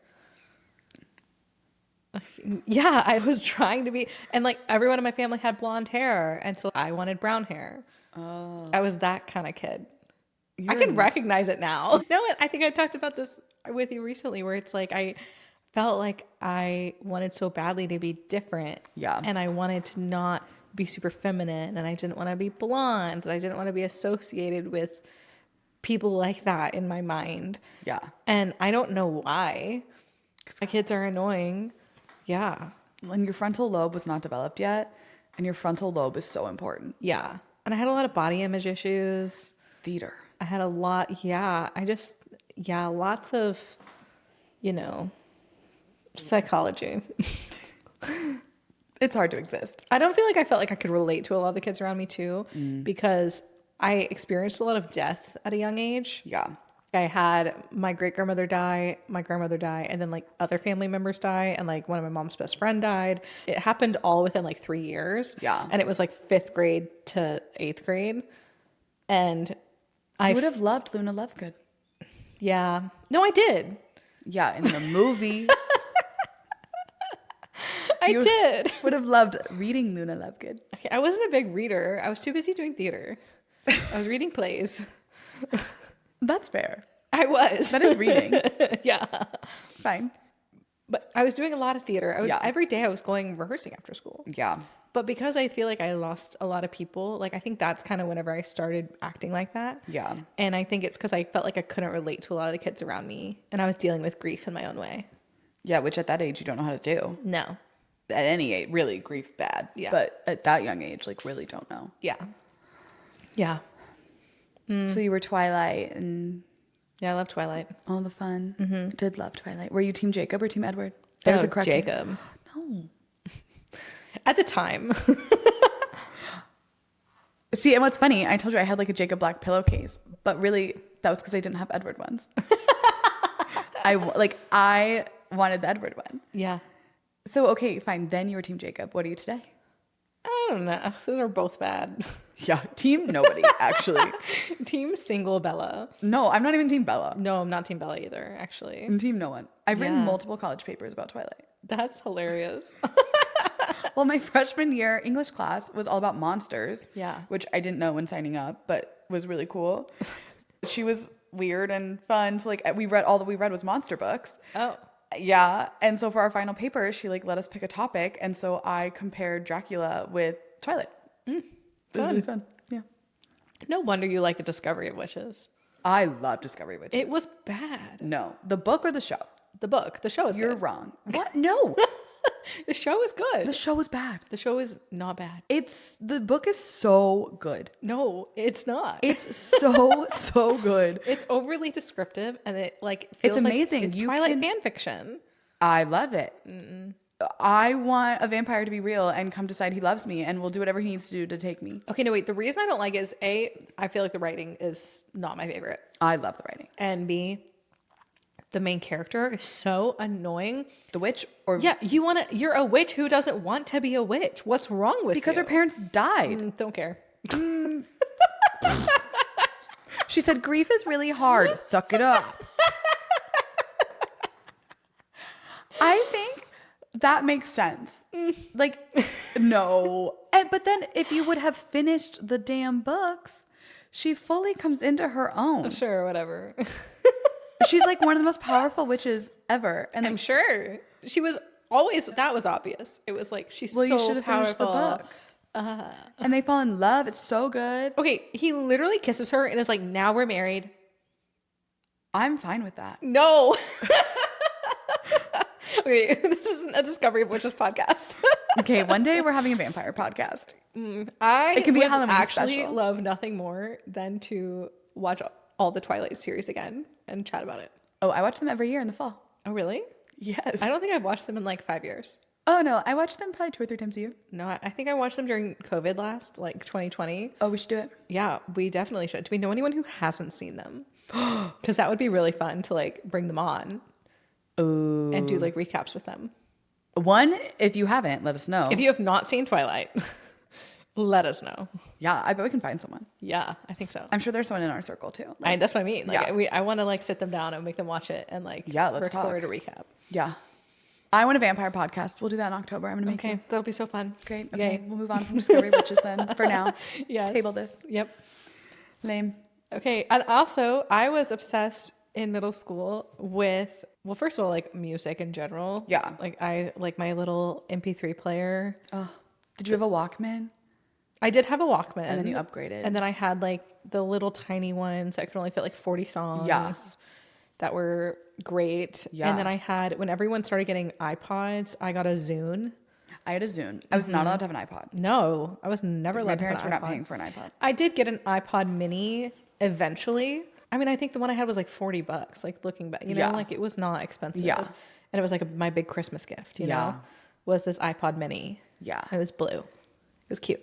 Yeah, I was trying to be, and like everyone in my family had blonde hair, and so I wanted brown hair. Oh. I was that kind of kid. I can recognize it now. You know what? I think I talked about this with you recently, where it's like I felt like I wanted so badly to be different. Yeah. And I wanted to not be super feminine, and I didn't want to be blonde, and I didn't want to be associated with people like that in my mind. Yeah. And I don't know why. My kids are annoying. Yeah. When your frontal lobe was not developed yet, and your frontal lobe is so important. Yeah. And I had a lot of body image issues. Theater. I had a lot. Yeah. Lots of, psychology. It's hard to exist. I don't feel like I felt like I could relate to a lot of the kids around me too, because I experienced a lot of death at a young age. Yeah. I had my great grandmother die, my grandmother die, and then like other family members die, and like one of my mom's best friend died. It happened all within like 3 years. Yeah. And it was like 5th grade to 8th grade. And I would have loved Luna Lovegood. Yeah. No, I did. Yeah, in the movie. I did. Would have loved reading Luna Lovegood. Okay, I wasn't a big reader. I was too busy doing theater. I was reading plays. That's fair. I was. That is reading. Yeah. Fine. But I was doing a lot of theater. Yeah. Every day I was going rehearsing after school. Yeah. But because I feel like I lost a lot of people, like I think that's kind of whenever I started acting like that. Yeah. And I think it's because I felt like I couldn't relate to a lot of the kids around me, and I was dealing with grief in my own way. Yeah, which at that age you don't know how to do. No. At any age, really, grief bad. Yeah. But at that young age, like really don't know. Yeah. Yeah. So you were Twilight and Yeah, I love Twilight. all the fun. Mm-hmm. Did love Twilight. Were you Team Jacob or Team Edward? There's a correct Jacob. No. At the time. See, and what's funny, I told you I had like a Jacob Black pillowcase, but really that was because I didn't have Edward ones. I wanted the Edward one. Yeah. So, okay, fine. Then you were Team Jacob. What are you today? I don't know. They're both bad. Yeah, Team nobody, actually. Team single Bella. No, I'm not even Team Bella. No, I'm not Team Bella either, actually. I'm Team no one. I've written Yeah. multiple college papers about Twilight. That's hilarious. Well, my freshman year English class was all about monsters. Yeah. Which I didn't know when signing up, but was really cool. She was weird and fun. So like all that we read was monster books. Oh. Yeah. And so for our final paper, she like let us pick a topic. And so I compared Dracula with Twilight. It was really fun. Yeah. No wonder you like The Discovery of Witches. I love Discovery Witches. It was bad. No. The book or the show? The book. The show is You're good. wrong. What? No. The show is good. The show was bad. The show is not bad. The book is so good. No, it's not. It's so good. It's overly descriptive, and it like feels It's amazing. Like it's You Twilight can- fan fiction. I love it. I want a vampire to be real and come decide he loves me and will do whatever he needs to do to take me. Okay, no, wait. The reason I don't like it is A, I feel like the writing is not my favorite, I love the writing. and B, the main character is so annoying. The witch? Or Yeah, you're a witch who doesn't want to be a witch. What's wrong with because you? her parents died. Don't care. She said, grief is really hard. Suck it up. I think that makes sense. Like, no. But then if you would have finished the damn books, she fully comes into her own. Sure, whatever. She's like one of the most powerful witches ever. And I'm sure she was always, that was obvious. It was like, she's well, you so should have finished the powerful. book. And they fall in love. It's so good. Okay, he literally kisses her and is like, now we're married. I'm fine with that. No. Okay, this isn't a Discovery of Witches podcast. Okay, one day we're having a vampire podcast. I It can be a would Halloween actually special. love nothing more than to watch all the Twilight series again and chat about it. Oh, I watch them every year in the fall. Oh, really? Yes. I don't think I've watched them in like 5 years. Oh, no. I watch them probably 2 or 3 times a year. No, I think I watched them during COVID last, like 2020. Oh, we should do it. Yeah, we definitely should. Do we know anyone who hasn't seen them? Because that would be really fun to like bring them on and do like recaps with them. One, if you haven't, let us know. If you have not seen Twilight, let us know. Yeah, I bet we can find someone. Yeah, I think so. I'm sure there's someone in our circle too. Like, That's what I mean. Like, Yeah. I want to like sit them down and make them watch it and like let's record a recap. yeah. I want a vampire podcast. We'll do that in October. I'm going to make Okay, that'll be so fun. Great. Okay, Yay. we'll move on from Discovery Witches then for now. Yes. Table this. Yep. Lame. Okay, and also I was obsessed in middle school with, well, first of all, like music in general. Yeah. Like I like my little MP3 player. Oh, did you have a Walkman? I did have a Walkman. And then you upgraded. And then I had like the little tiny ones that could only fit like 40 songs. Yeah. That were great. Yeah. And then I had, when everyone started getting iPods, I got a Zune. I had a Zune. I was not allowed to have an iPod. No, I was never allowed My to have parents an were iPod. not paying for an iPod. I did get an iPod mini eventually. I mean, I think the one I had was like $40, like looking back, you know, Yeah. like it was not expensive. Yeah. And it was like my big Christmas gift, you Yeah. know, was this iPod mini. Yeah. It was blue. It was cute.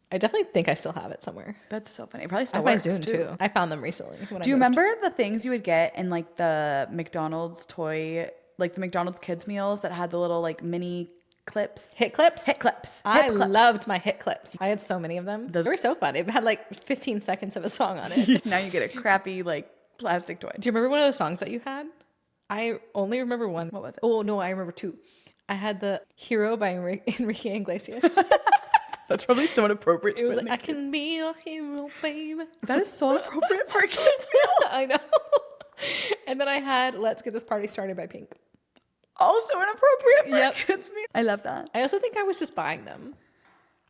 I definitely think I still have it somewhere. That's so funny. It probably I still have my works Zune too. I found them recently. When Do you remember the things you would get in like the McDonald's toy, like the McDonald's kids meals that had the little like mini clips? Hit clips? Hit clips. I Hit clips. loved my hit clips. I had so many of them. Those were so fun. It had like 15 seconds of a song on it. Now you get a crappy like plastic toy. Do you remember one of the songs that you had? I only remember one. What was it? Oh, no, I remember 2. I had the Hero by Enrique Iglesias. That's probably so inappropriate. It was like, I can be your hero, babe. That is so inappropriate for a kids meal. I know. And then I had Let's Get This Party Started by Pink. Also inappropriate for Yep. a kids meal. I love that. I also think I was just buying them.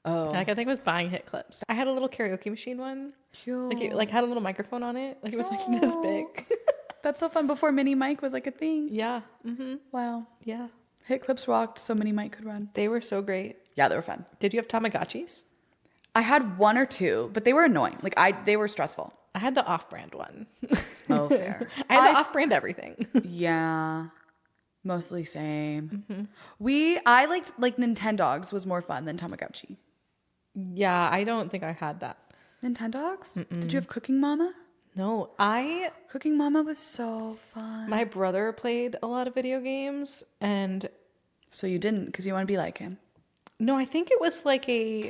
Oh, Like I think I was buying hit clips. I had a little karaoke machine one. cute. Like it like had a little microphone on it. Like it was like this big. That's so fun. Before mini mic was like a thing. Yeah. Mm-hmm. Wow. Yeah. Hit clips rocked so mini mic could run. They were so great. Yeah, they were fun. Did you have Tamagotchis? I had 1 or 2, but they were annoying. Like they were stressful. I had the off-brand one. Oh, fair. I had the off-brand everything. Yeah. Mostly same. I liked like Nintendogs was more fun than Tamagotchi. Yeah, I don't think I had that. Nintendogs? Did you have Cooking Mama? No, Cooking Mama was so fun. my brother played a lot of video games and So you didn't because you want to be like him. no, I think it was like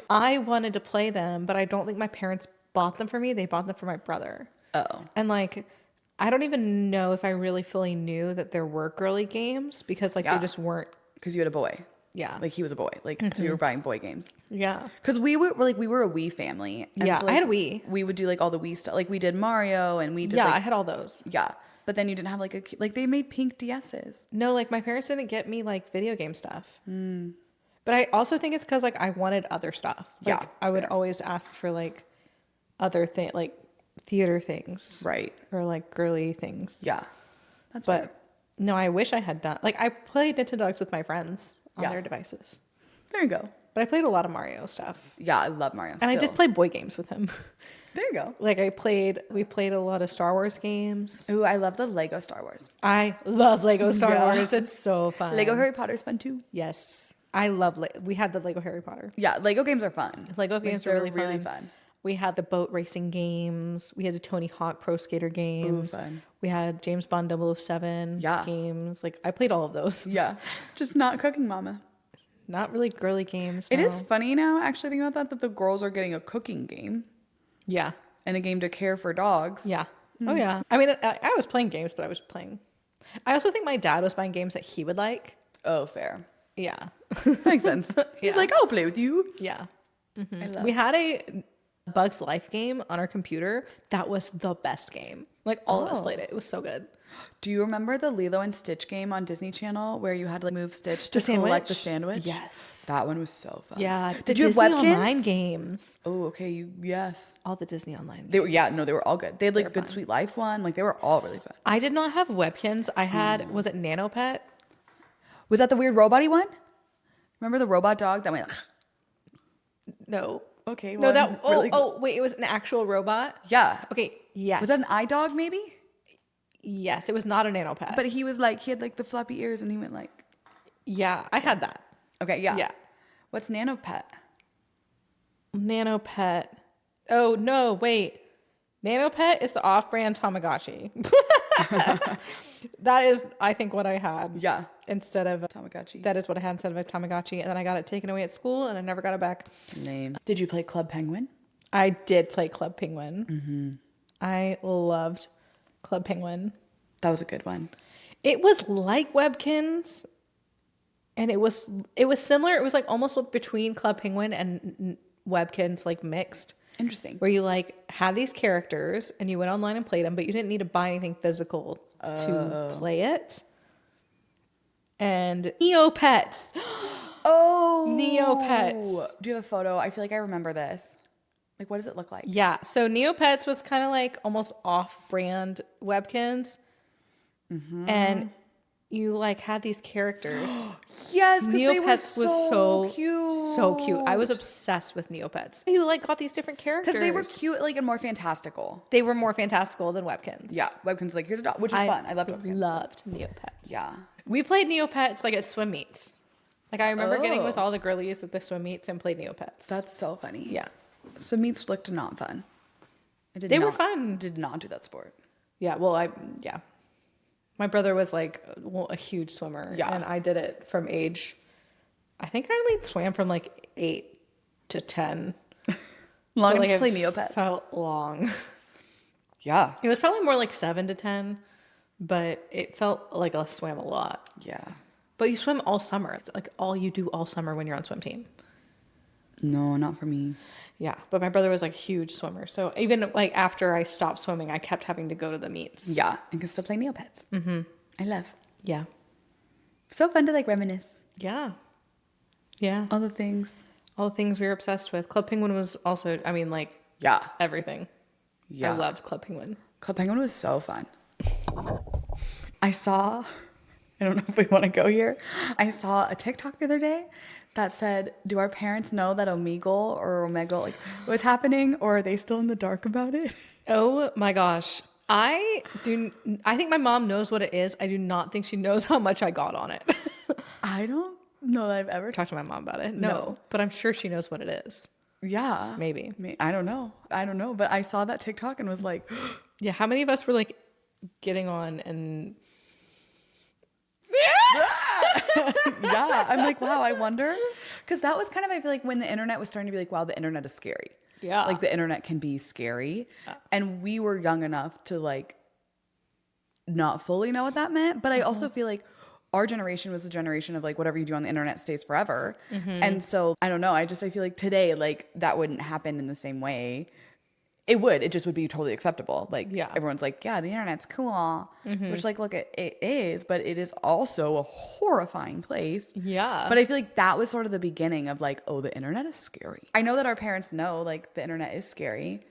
I wanted to play them, but I don't think my parents bought them for me. They bought them for my brother. Oh. And like, I don't even know if I really fully knew that there were girly games because like Yeah. they just weren't. Because you had a boy. Yeah. Like he was a boy. Like so you were buying boy games. Yeah. Because we were a Wii family. And Yeah, so, I like, had a Wii. We would do like all the Wii stuff. Like we did Mario and we did Yeah, I like, had all those. yeah. But then you didn't have like they made pink DSs. No, like my parents didn't get me like video game stuff. But I also think it's because like I wanted other stuff. Like, Yeah, I would fair. always ask for like other thing, like theater things, Right. or like girly things. Yeah. That's But fair. no, I wish I had done. Like I played Nintendogs with my friends on Yeah. their devices, There you go. but I played a lot of Mario stuff, Yeah, I love Mario. and I did still. play boy games with him. There you go. Like we played a lot of Star Wars games. Ooh, I love the Lego Star Wars. I love Lego Star Yeah. Wars. It's so fun. Lego Harry Potter's fun too. Yes, I love. We had the Lego Harry Potter. Yeah, Lego games are fun. Lego Like, games are they're really fun. We had the boat racing games. We had the Tony Hawk Pro Skater games. Ooh, fun. We had James Bond 007 games. Like, I played all of those. Yeah. Just not Cooking Mama. Not really girly games. It is funny now, actually, thinking about that the girls are getting a cooking game. Yeah. And a game to care for dogs. Yeah. Oh, yeah. I mean, I was playing games, but I was playing. I also think my dad was buying games that he would like. Oh, fair. Yeah. Makes sense. He's like, I'll play with you. Yeah. Mm-hmm. We had a Bugs Life game on our computer. That was the best game. Like, all of us played it. It was so good. Do you remember the Lilo and Stitch game on Disney Channel where you had to move Stitch to collect the sandwich? Yes. That one was so fun. Yeah. Did you have Disney Webkins? Online games. Oh, okay. Yes. All the Disney Online games. They were all good. They had like a Good Sweet Life one. Like they were all really fun. I did not have Webkins. I had, was it Neopet? Was that the weird robot-y one? Remember the robot dog that went? No. Okay. No, that, really wait, it was an actual robot? Yeah. Okay, yes. Was that an eye dog maybe? Yes, it was not a Nanopet. But he was like, he had like the floppy ears and he went like. Yeah, I had that. Okay, yeah. Yeah. What's Nanopet? Nanopet. Oh, no, wait. Nanopet is the off-brand Tamagotchi. That is, I think, what I had. Yeah. Instead of Tamagotchi. That is what I had instead of a Tamagotchi. And then I got it taken away at school and I never got it back. Lame. Did you play Club Penguin? I did play Club Penguin. Mm-hmm. I loved Club Penguin. That was a good one. It was like Webkins. And it was similar. It was like almost between Club Penguin and Webkins, like mixed. Interesting. Where you like had these characters and you went online and played them, but you didn't need to buy anything physical to play it. And Neopets. Oh. Neopets. Do you have a photo? I feel like I remember this. Like, what does it look like? Yeah. So Neopets was kind of like almost off-brand Webkins. Mm-hmm. And you like had these characters. Yes, because they were Neopets was so cute. So cute. I was obsessed with Neopets. You like got these different characters. Because they were cute, like, and more fantastical. They were more fantastical than Webkins. Yeah. Webkins, like, here's a dog, which is fun. I loved Webkins. Loved Neopets. Yeah. We played Neopets like at swim meets. Like I remember getting with all the girlies at the swim meets and played Neopets. That's so funny. Yeah. Swim meets looked not fun. They were fun. Did not do that sport. Yeah. Well, my brother was like a huge swimmer. Yeah. And I did it from age, I think I only swam from like 8 to 10. Long enough like to play Neopets. Felt long. Yeah. It was probably more like 7 to 10, but it felt like I swam a lot. Yeah. But you swim all summer. It's like all you do all summer when you're on swim team. No, not for me. Yeah, but my brother was like a huge swimmer. So even like after I stopped swimming, I kept having to go to the meets. Yeah, and can still play Neopets. Mm-hmm. I love. Yeah. So fun to like reminisce. Yeah. Yeah. All the things. All the things we were obsessed with. Club Penguin was also, I mean, like, yeah, everything. Yeah. I loved Club Penguin. Club Penguin was so fun. I saw, I don't know if we want to go here. I saw a TikTok the other day that said, do our parents know that Omegle or Omegle like was happening, or are they still in the dark about it? Oh my gosh. I think my mom knows what it is. I do not think she knows how much I got on it. I don't know that I've ever Talked to my mom about it. No, but I'm sure she knows what it is. Yeah. Maybe. I don't know. But I saw that TikTok and was like, yeah, how many of us were like getting on and yeah, I'm like, wow, I wonder. Because that was kind of, I feel like when the internet was starting to be like, wow, the internet is scary. Yeah. Like the internet can be scary. And we were young enough to like not fully know what that meant. But I also feel like our generation was the generation of like whatever you do on the internet stays forever. And so I don't know. I feel like today, like that wouldn't happen in the same way. It just would be totally acceptable. Like, yeah, everyone's like, yeah, the internet's cool. Which, like, look, it is, but it is also a horrifying place. Yeah. But I feel like that was sort of the beginning of, like, oh, the internet is scary. I know that our parents know, like, the internet is scary.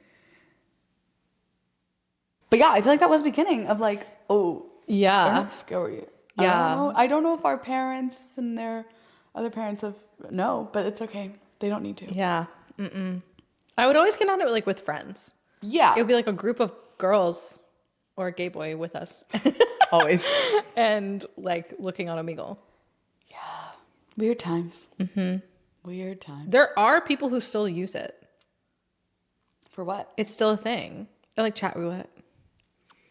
But yeah, I feel like that was the beginning of, like, oh, yeah, internet's scary. Yeah. I don't know if our parents and their other parents no, but it's okay. They don't need to. Yeah. I would always get on it like with friends. Yeah. It would be like a group of girls or a gay boy with us. Always. And like looking on Omegle. Yeah. Weird times. Weird times. There are people who still use it. For what? It's still a thing. I like chat roulette.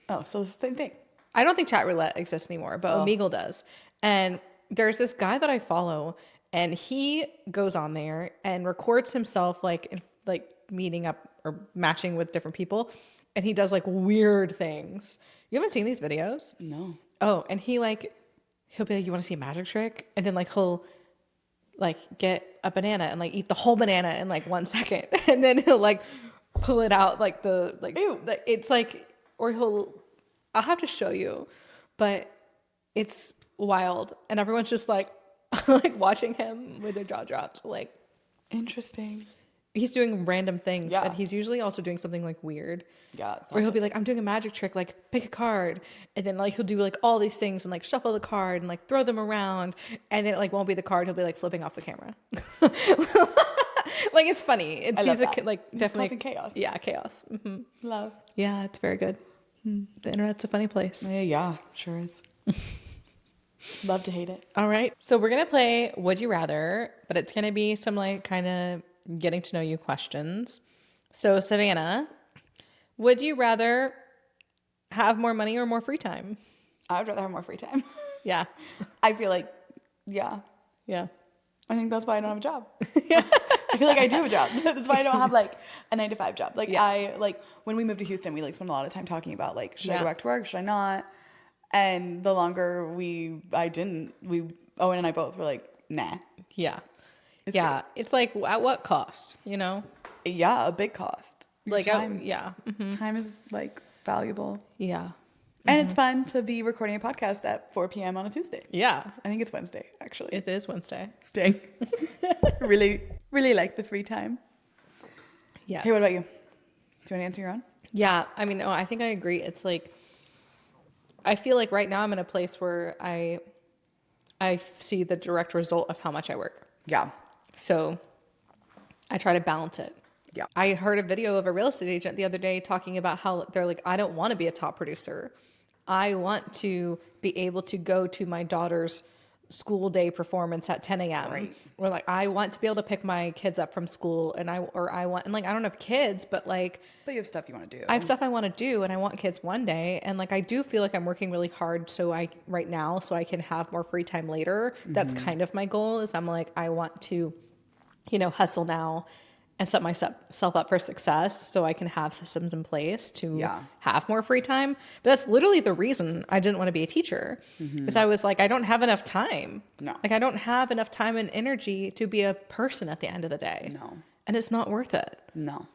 Oh, so it's the same thing. I don't think chat roulette exists anymore, but Omegle does. And there's this guy that I follow, and he goes on there and records himself like meeting up or matching with different people, and he does like weird things. You haven't seen these videos? No. Oh, and he'll be like, "You want to see a magic trick?" And then like he'll like get a banana and like eat the whole banana in like 1 second, and then he'll like pull it out like it's like, or I'll have to show you, but it's wild, and everyone's just like like watching him with their jaw dropped. Like, interesting. He's doing random things, Yeah. but he's usually also doing something like weird. Yeah. Or he'll be like, I'm doing a magic trick, like pick a card. And then like he'll do like all these things and like shuffle the card and like throw them around. And then it like won't be the card. He'll be like flipping off the camera. Like, it's funny. I love He's that. like definitely causing chaos. Yeah, chaos. Mm-hmm. Love. Yeah, it's very good. The internet's a funny place. Yeah, sure is. Love to hate it. All right. So we're going to play Would You Rather, but it's going to be some like kind of getting to know you questions. So Savannah, would you rather have more money or more free time? I would rather have more free time. Yeah. I feel like, yeah. Yeah. I think that's why I don't have a job. I feel like I do have a job. That's why I don't have like a 9-to-5 job. Like when we moved to Houston, we like spent a lot of time talking about like, should I go back to work? Should I not? And the longer Owen and I both were like, nah. Yeah. It's yeah. It's like, at what cost, you know? Yeah, a big cost. Like, time. Yeah. Mm-hmm. Time is like valuable. Yeah. And it's fun to be recording a podcast at 4 p.m. on a Tuesday. Yeah. I think it's Wednesday, actually. It is Wednesday. Dang. Really, really like the free time. Yeah. Hey, what about you? Do you want to answer your own? Yeah. I mean, I think I agree. It's like, I feel like right now I'm in a place where I see the direct result of how much I work. Yeah. So I try to balance it. Yeah. I heard a video of a real estate agent the other day talking about how they're like, I don't want to be a top producer. I want to be able to go to my daughter's school day performance at 10 a.m. Right. Or like, I want to be able to pick my kids up from school, and I don't have kids, but like, But you have stuff you want to do. I have stuff I want to do, and I want kids one day. And like, I do feel like I'm working really hard right now so I can have more free time later. That's kind of my goal. Is I'm like, I want to, hustle now and set myself up for success so I can have systems in place to have more free time. But that's literally the reason I didn't want to be a teacher, is I was like, I don't have enough time. No. Like, I don't have enough time and energy to be a person at the end of the day. No. And it's not worth it. No.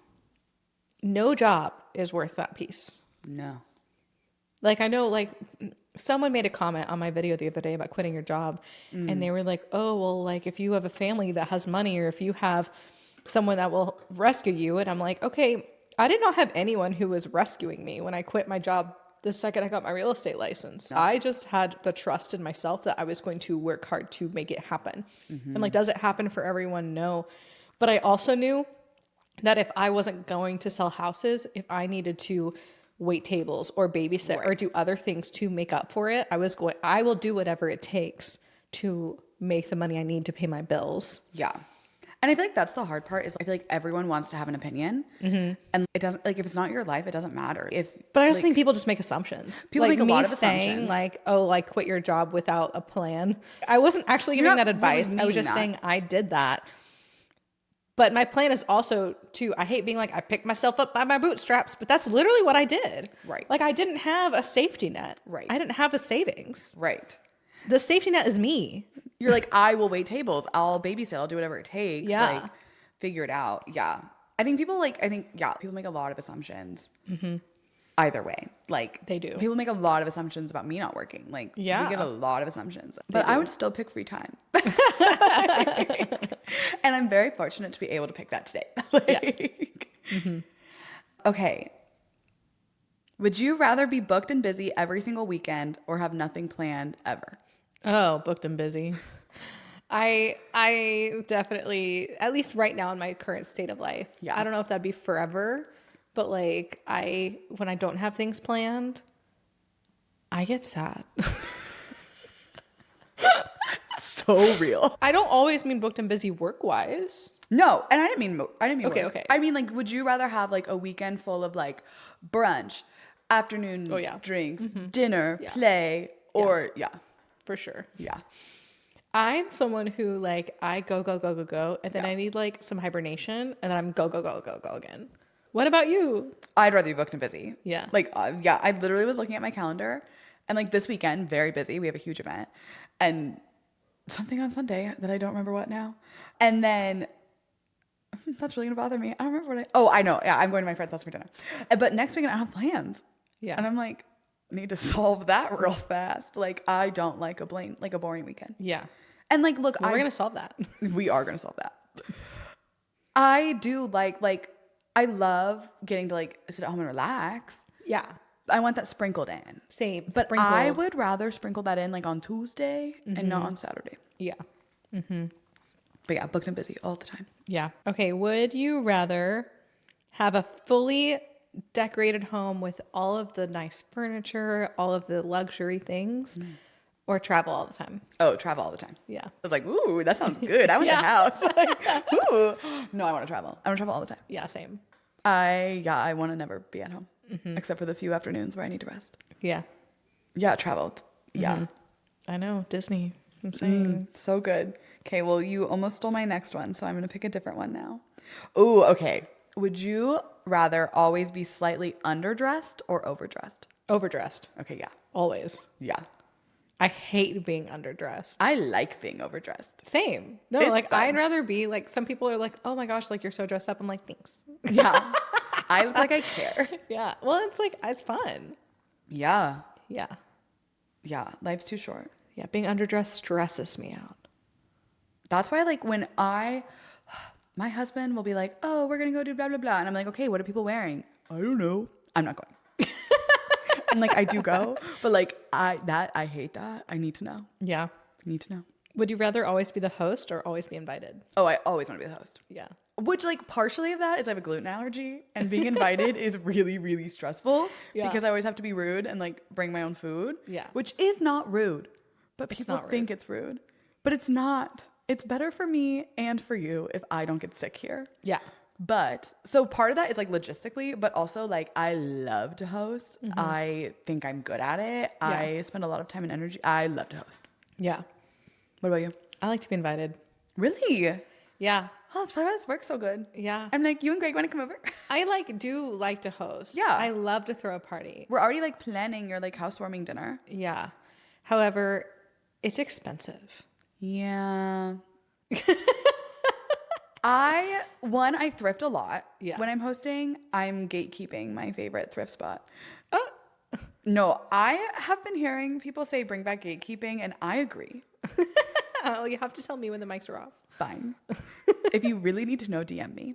No job is worth that piece. No. Like, I know, like, someone made a comment on my video the other day about quitting your job, and they were like, oh, well, like, if you have a family that has money, or if you have someone that will rescue you. And I'm like, okay, I did not have anyone who was rescuing me when I quit my job the second I got my real estate license. No. I just had the trust in myself that I was going to work hard to make it happen. And like, does it happen for everyone? No. But I also knew that if I wasn't going to sell houses, if I needed to wait tables or babysit or do other things to make up for it, I will do whatever it takes to make the money I need to pay my bills. Yeah. And I feel like that's the hard part, is I feel like everyone wants to have an opinion, and it doesn't, like, if it's not your life, it doesn't matter. But I just think people just make assumptions. People like, make a lot of saying assumptions. Like, oh, like, quit your job without a plan. I wasn't actually giving that advice. Really I was just saying I did that. But my plan is also to, I hate being like, I picked myself up by my bootstraps, but that's literally what I did. Right. Like, I didn't have a safety net. Right. I didn't have a savings. Right. The safety net is me. You're like, I will wait tables. I'll babysit. I'll do whatever it takes. Yeah. Like, figure it out. Yeah. I think people make a lot of assumptions. Either way. Like, They do. People make a lot of assumptions about me not working. Like, we get a lot of assumptions. But I would still pick free time. And I'm very fortunate to be able to pick that today. Okay. Would you rather be booked and busy every single weekend or have nothing planned ever? Oh, booked and busy. I definitely, at least right now in my current state of life, I don't know if that'd be forever, but like, when I don't have things planned, I get sad. So real. I don't always mean booked and busy work-wise. No, and I didn't mean Okay, work. okay. I mean, like, would you rather have like a weekend full of like brunch, afternoon drinks, dinner, play, or For sure. yeah. I'm someone who like I go, and then I need like some hibernation, and then I'm go again. What about you? I'd rather be booked and busy. Yeah. Like, I literally was looking at my calendar, and like this weekend, very busy. We have a huge event, and something on Sunday that I don't remember what now. And then that's really gonna bother me. I don't remember what I know. Yeah, I'm going to my friend's house for dinner. But next weekend I have plans. Yeah. And I'm like, need to solve that real fast. Like, I don't like a boring weekend. Yeah. And like, look, we're gonna solve that. We are gonna solve that. I do like I love getting to like sit at home and relax. Yeah. I want that sprinkled in. Same. But sprinkled. I would rather sprinkle that in like on Tuesday and not on Saturday. Yeah. But yeah, booked and busy all the time. Yeah. Okay. Would you rather have a fully decorated home with all of the nice furniture, all of the luxury things, or travel all the time? Oh, travel all the time. Yeah. I was like, ooh, that sounds good. I want a house. Like, ooh. No, I want to travel. I want to travel all the time. Yeah. Same. I want to never be at home except for the few afternoons where I need to rest. Yeah. Yeah, traveled. Yeah. I know. Disney. I'm saying. So good. Okay, well, you almost stole my next one, so I'm going to pick a different one now. Ooh, okay. Would you rather always be slightly underdressed or overdressed? Overdressed. Okay, yeah. Always. Yeah. I hate being underdressed. I like being overdressed. Same. No, It's like fun. I'd rather be like, some people are like, oh my gosh, like you're so dressed up. I'm like, thanks. Yeah. I look like I care. Yeah. Well, it's like, it's fun. Yeah. Yeah. Yeah. Life's too short. Yeah. Being underdressed stresses me out. That's why, like, when my husband will be like, oh, we're going to go do blah, blah, blah. And I'm like, okay, what are people wearing? I don't know. I'm not going. And like, I do go, but like, I hate that. I need to know. Yeah. I need to know. Would you rather always be the host or always be invited? Oh, I always want to be the host. Yeah. Which, like, partially of that is I have a gluten allergy, and being invited is really, really stressful because I always have to be rude and like bring my own food. Yeah. Which is not rude, but people not rude. think it's rude. But it's not. It's better for me and for you if I don't get sick here. Yeah. But so part of that is like logistically, but also like I love to host. I think I'm good at it. Yeah. I spend a lot of time and energy. I love to host. Yeah. What about you? I like to be invited. Really? Yeah. Oh, that's probably why this works so good. Yeah. I'm like, you and Greg want to come over? I do like to host. Yeah. I love to throw a party. We're already like planning your like housewarming dinner. Yeah. However, it's expensive. Yeah. I thrift a lot. Yeah. When I'm hosting, I'm gatekeeping my favorite thrift spot. Oh. No, I have been hearing people say bring back gatekeeping, and I agree. Oh, you have to tell me when the mics are off. Fine. If you really need to know, DM me.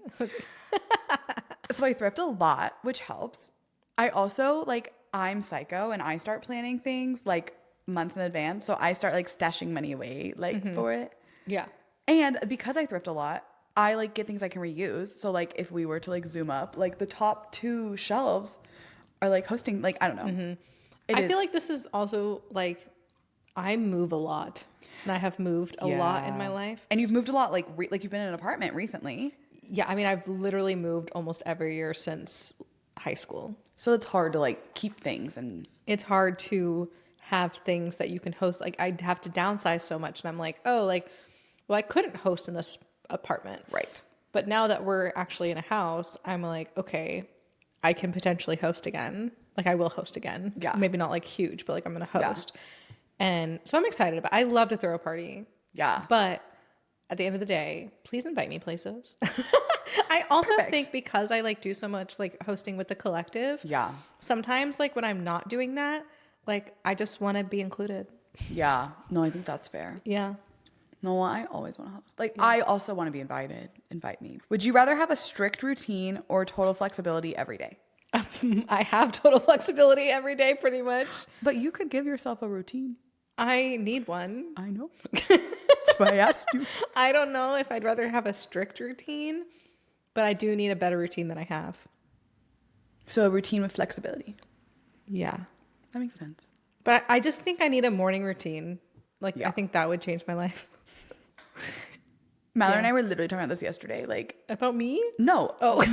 So I thrift a lot, which helps. I also like, I'm psycho and I start planning things like months in advance. So I start like stashing money away like for it. Yeah. And because I thrift a lot, I like get things I can reuse. So like if we were to like zoom up, like the top 2 shelves are like hosting, like, I don't know. I feel like this is also like, I move a lot and I have moved a lot in my life. And you've moved a lot, like you've been in an apartment recently. Yeah. I mean, I've literally moved almost every year since high school. So it's hard to like keep things, and It's hard to have things that you can host. Like I'd have to downsize so much. And I'm like, oh, like, well, I couldn't host in this apartment. right. But now that we're actually in a house, I'm like, okay, I can potentially host again. Like I will host again. Yeah. Maybe not like huge, but like I'm going to Yeah. host. And so I'm excited about it. I love to throw a party. Yeah. But at the end of the day, please invite me places. I also Perfect. think because I like do so much like hosting with the collective. Yeah. Sometimes like when I'm not doing that, like I just want to be included. Yeah. No, I think that's fair. Yeah. No, I always want to host. Like, I also want to be invited. Invite me. Would you rather have a strict routine or total flexibility every day? I have total flexibility every day pretty much. But you could give yourself a routine. I need one. I know. That's why I asked you. I don't know if I'd rather have a strict routine, but I do need a better routine than I have. So a routine with flexibility. Yeah. That makes sense. But I just think I need a morning routine. Like, Yeah. I think that would change my life. Mallory Yeah. and I were literally talking about this yesterday. Like, About me? no. Oh.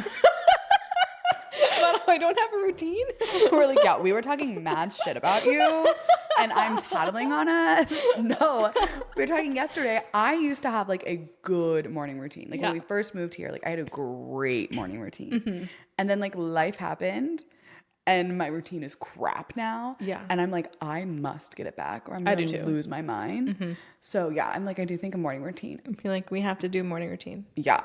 But I don't have a routine. We're like, yeah, we were talking mad shit about you and I'm tattling on us. No, we were talking yesterday. I used to have like a good morning routine. Like when we first moved here, like I had a great morning routine. And then like life happened and my routine is crap now. Yeah. And I'm like, I must get it back or I'm I going do to too. lose my mind. So yeah, I'm like, I do think a morning routine. I feel like we have to do morning routine. Yeah.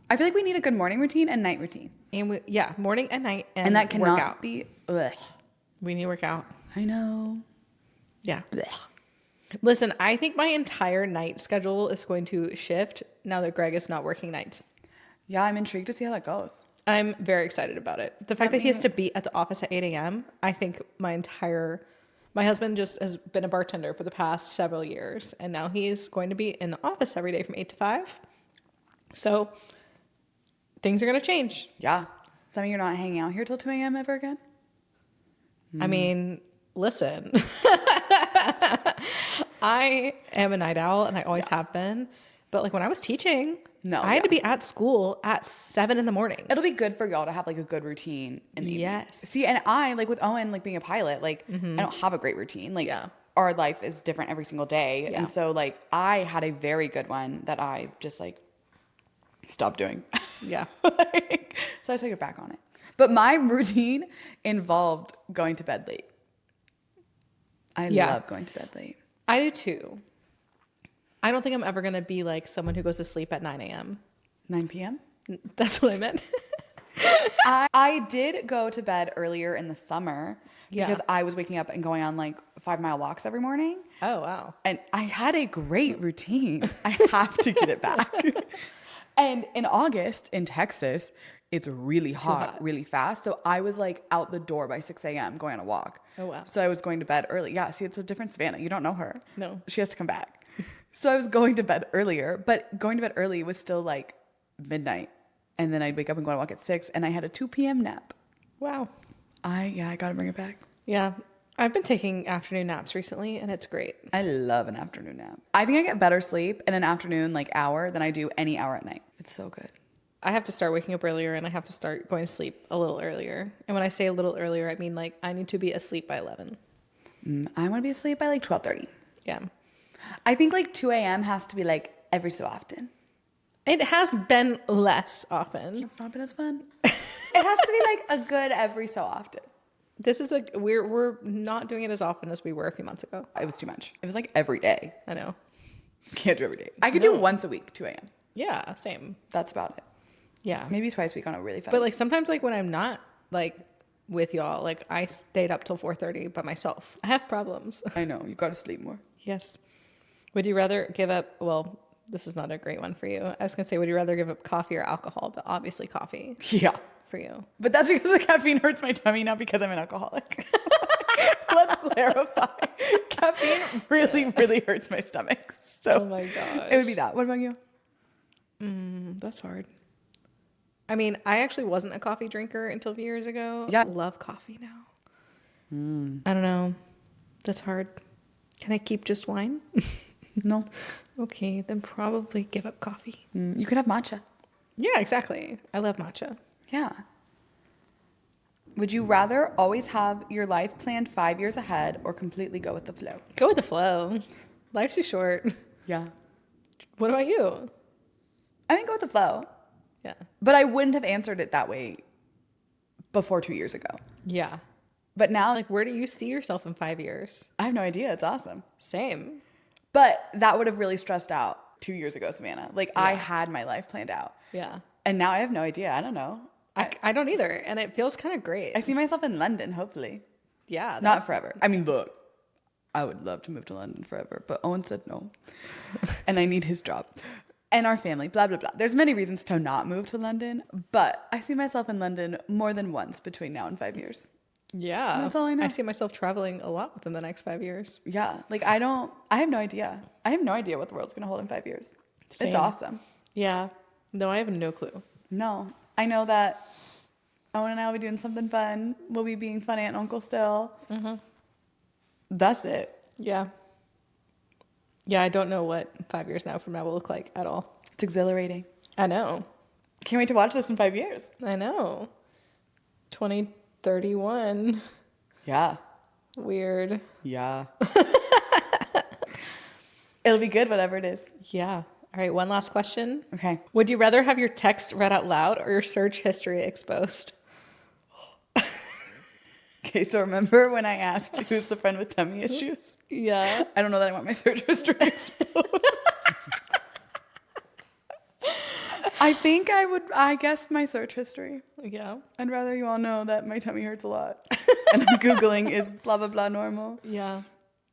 I feel like we need a good morning routine and night routine. And morning and night And that cannot workout. be, ugh. We need to work out. I know. Yeah. Blech. Listen, I think my entire night schedule is going to shift now that Greg is not working nights. Yeah, I'm intrigued to see how that goes. I'm very excited about it. The fact that he has to be at the office at 8 a.m., I think my husband just has been a bartender for the past several years, and now he's going to be in the office every day from 8 to 5. So things are going to change. Yeah. Does that mean you're not hanging out here till 2 a.m. ever again? I mean, listen, I am a night owl and I always have been. But like when I was teaching, I had to be at school at 7 in the morning. It'll be good for y'all to have like a good routine in the evening. Yes. See, and I like with Owen, like being a pilot, like I don't have a great routine. Like our life is different every single day. Yeah. And so like I had a very good one that I just like stopped doing. Yeah. So I took it back on it. But my routine involved going to bed late. I love going to bed late. I do too. I don't think I'm ever going to be like someone who goes to sleep at 9 a.m. 9 p.m.? That's what I meant. I did go to bed earlier in the summer because I was waking up and going on like 5-mile walks every morning. Oh, wow. And I had a great routine. I have to get it back. And in August in Texas, it's really hot, really fast. So I was like out the door by 6 a.m. going on a walk. Oh, wow. So I was going to bed early. Yeah, see, it's a different Savannah. You don't know her. No. She has to come back. So I was going to bed earlier, but going to bed early was still like midnight. And then I'd wake up and go on a walk at 6 and I had a 2 p.m. nap. Wow. I got to bring it back. Yeah. I've been taking afternoon naps recently and it's great. I love an afternoon nap. I think I get better sleep in an afternoon like hour than I do any hour at night. It's so good. I have to start waking up earlier and I have to start going to sleep a little earlier. And when I say a little earlier, I mean like I need to be asleep by 11. I want to be asleep by like 12:30. Yeah. I think like 2 a.m. has to be like every so often. It has been less often. It's not been as fun. It has to be like a good every so often. This is we're not doing it as often as we were a few months ago. It was too much. It was like every day. I know. Can't do every day. I could do once a week, 2 a.m. Yeah, same. That's about it. Yeah. Maybe twice a week on a really fun But week. like sometimes like when I'm not like with y'all, like I stayed up till 4:30 by myself. I have problems. I know. You got to sleep more. Yes. Would you rather give up, well, this is not a great one for you. I was going to say, would you rather give up coffee or alcohol? But obviously coffee Yeah. for you. But that's because the caffeine hurts my tummy, not because I'm an alcoholic. Let's clarify. Caffeine really, really hurts my stomach. So Oh my gosh. it would be that. What about you? That's hard. I mean, I actually wasn't a coffee drinker until a few years ago. Yeah. Love coffee now. I don't know. That's hard. Can I keep just wine? No. Okay, then probably give up coffee. You could have matcha. Yeah, exactly. I love matcha. Yeah. Would you rather always have your life planned 5 years ahead or completely go with the flow? Go with the flow. Life's too short. Yeah. What about you? I think go with the flow. Yeah. But I wouldn't have answered it that way before 2 years ago. Yeah. But now, Like, where do you see yourself in 5 years? I have no idea. It's awesome. Same. But that would have really stressed out 2 years ago, Savannah. Like, I had my life planned out. Yeah. And now I have no idea. I don't know. I don't either. And it feels kind of great. I see myself in London, hopefully. Yeah. Not forever. I mean, look, I would love to move to London forever, but Owen said no. And I need his job. And our family, blah, blah, blah. There's many reasons to not move to London, but I see myself in London more than once between now and 5 years. Yeah. That's all I know. I see myself traveling a lot within the next 5 years. Yeah. Like, I have no idea. I have no idea what the world's going to hold in 5 years. Same. It's awesome. Yeah. No, I have no clue. No. I know that Owen and I will be doing something fun. We'll be being fun aunt and uncle still. That's it. Yeah. Yeah, I don't know what 5 years now from now will look like at all. It's exhilarating. I know. Can't wait to watch this in 5 years. I know. 2031. Yeah. Weird. Yeah. It'll be good, whatever it is. Yeah. All right, one last question. Okay. Would you rather have your text read out loud or your search history exposed? Okay, so remember when I asked who's the friend with tummy issues? Yeah. I don't know that I want my search history exposed. I guess my search history. Yeah. I'd rather you all know that my tummy hurts a lot. And I'm Googling is blah, blah, blah normal. Yeah.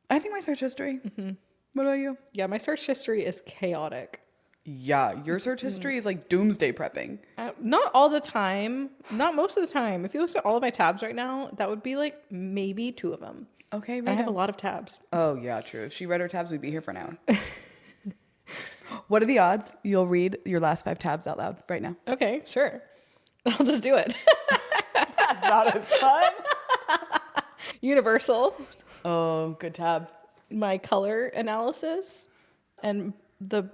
I think my search history. Mm-hmm. What about you? Yeah, my search history is chaotic. Yeah, your search history is like doomsday prepping. Not all the time. Not most of the time. If you looked at all of my tabs right now, that would be like maybe 2 of them. Okay, I have a lot of tabs. Oh, yeah, true. If she read her tabs, we'd be here for an hour. What are the odds you'll read your last 5 tabs out loud right now? Okay, sure. I'll just do it. That's not as fun. Universal. Oh, good tab. My color analysis and the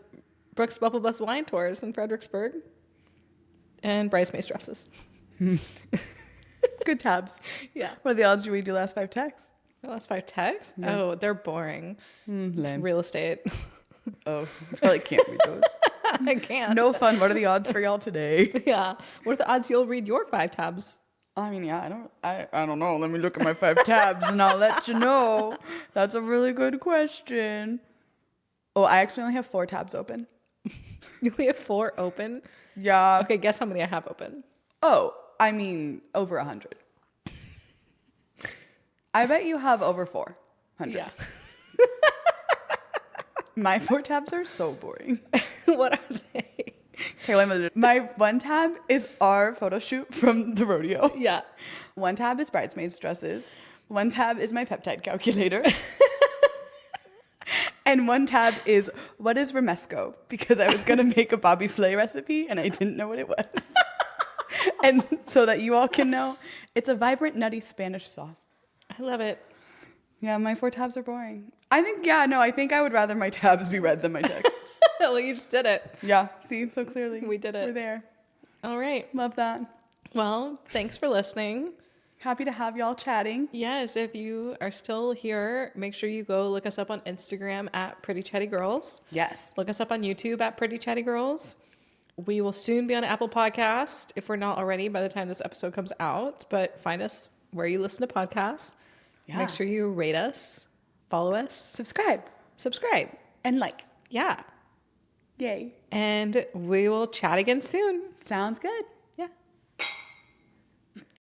Brooks Bubble Bus wine tours in Fredericksburg and bridesmaids dresses. Good tabs. Yeah. What are the odds you read your last 5 texts? The last 5 texts? Yeah. Oh, they're boring. It's Lame. real estate. Oh, I probably can't read those. I can't. No fun. What are the odds for y'all today? Yeah. What are the odds you'll read your 5 tabs? I mean, yeah, I don't know. Let me look at my 5 tabs and I'll let you know. That's a really good question. Oh, I actually only have 4 tabs open. You only have 4 open? Yeah. Okay, guess how many I have open. Oh, I mean, over 100. I bet you have over 400. Yeah. My 4 tabs are so boring. What are they? Okay, let me. My 1 tab is our photo shoot from the rodeo. Yeah. 1 tab is bridesmaids dresses. 1 tab is my peptide calculator. And 1 tab is what is romesco? Because I was gonna make a Bobby Flay recipe and I didn't know what it was. And so that you all can know, it's a vibrant, nutty Spanish sauce. I love it. Yeah, my 4 tabs are boring. I think I would rather my tabs be read than my text. Well, you just did it. Yeah, see, so clearly. We did it. We're there. All right. Love that. Well, thanks for listening. Happy to have y'all chatting. Yes, if you are still here, make sure you go look us up on Instagram at Pretty Chatty Girls. Yes. Look us up on YouTube at Pretty Chatty Girls. We will soon be on Apple Podcast, if we're not already by the time this episode comes out. But find us where you listen to podcasts. Yeah. Make sure you rate us, follow us, Subscribe. and like. Yeah. Yay. And we will chat again soon. Sounds good.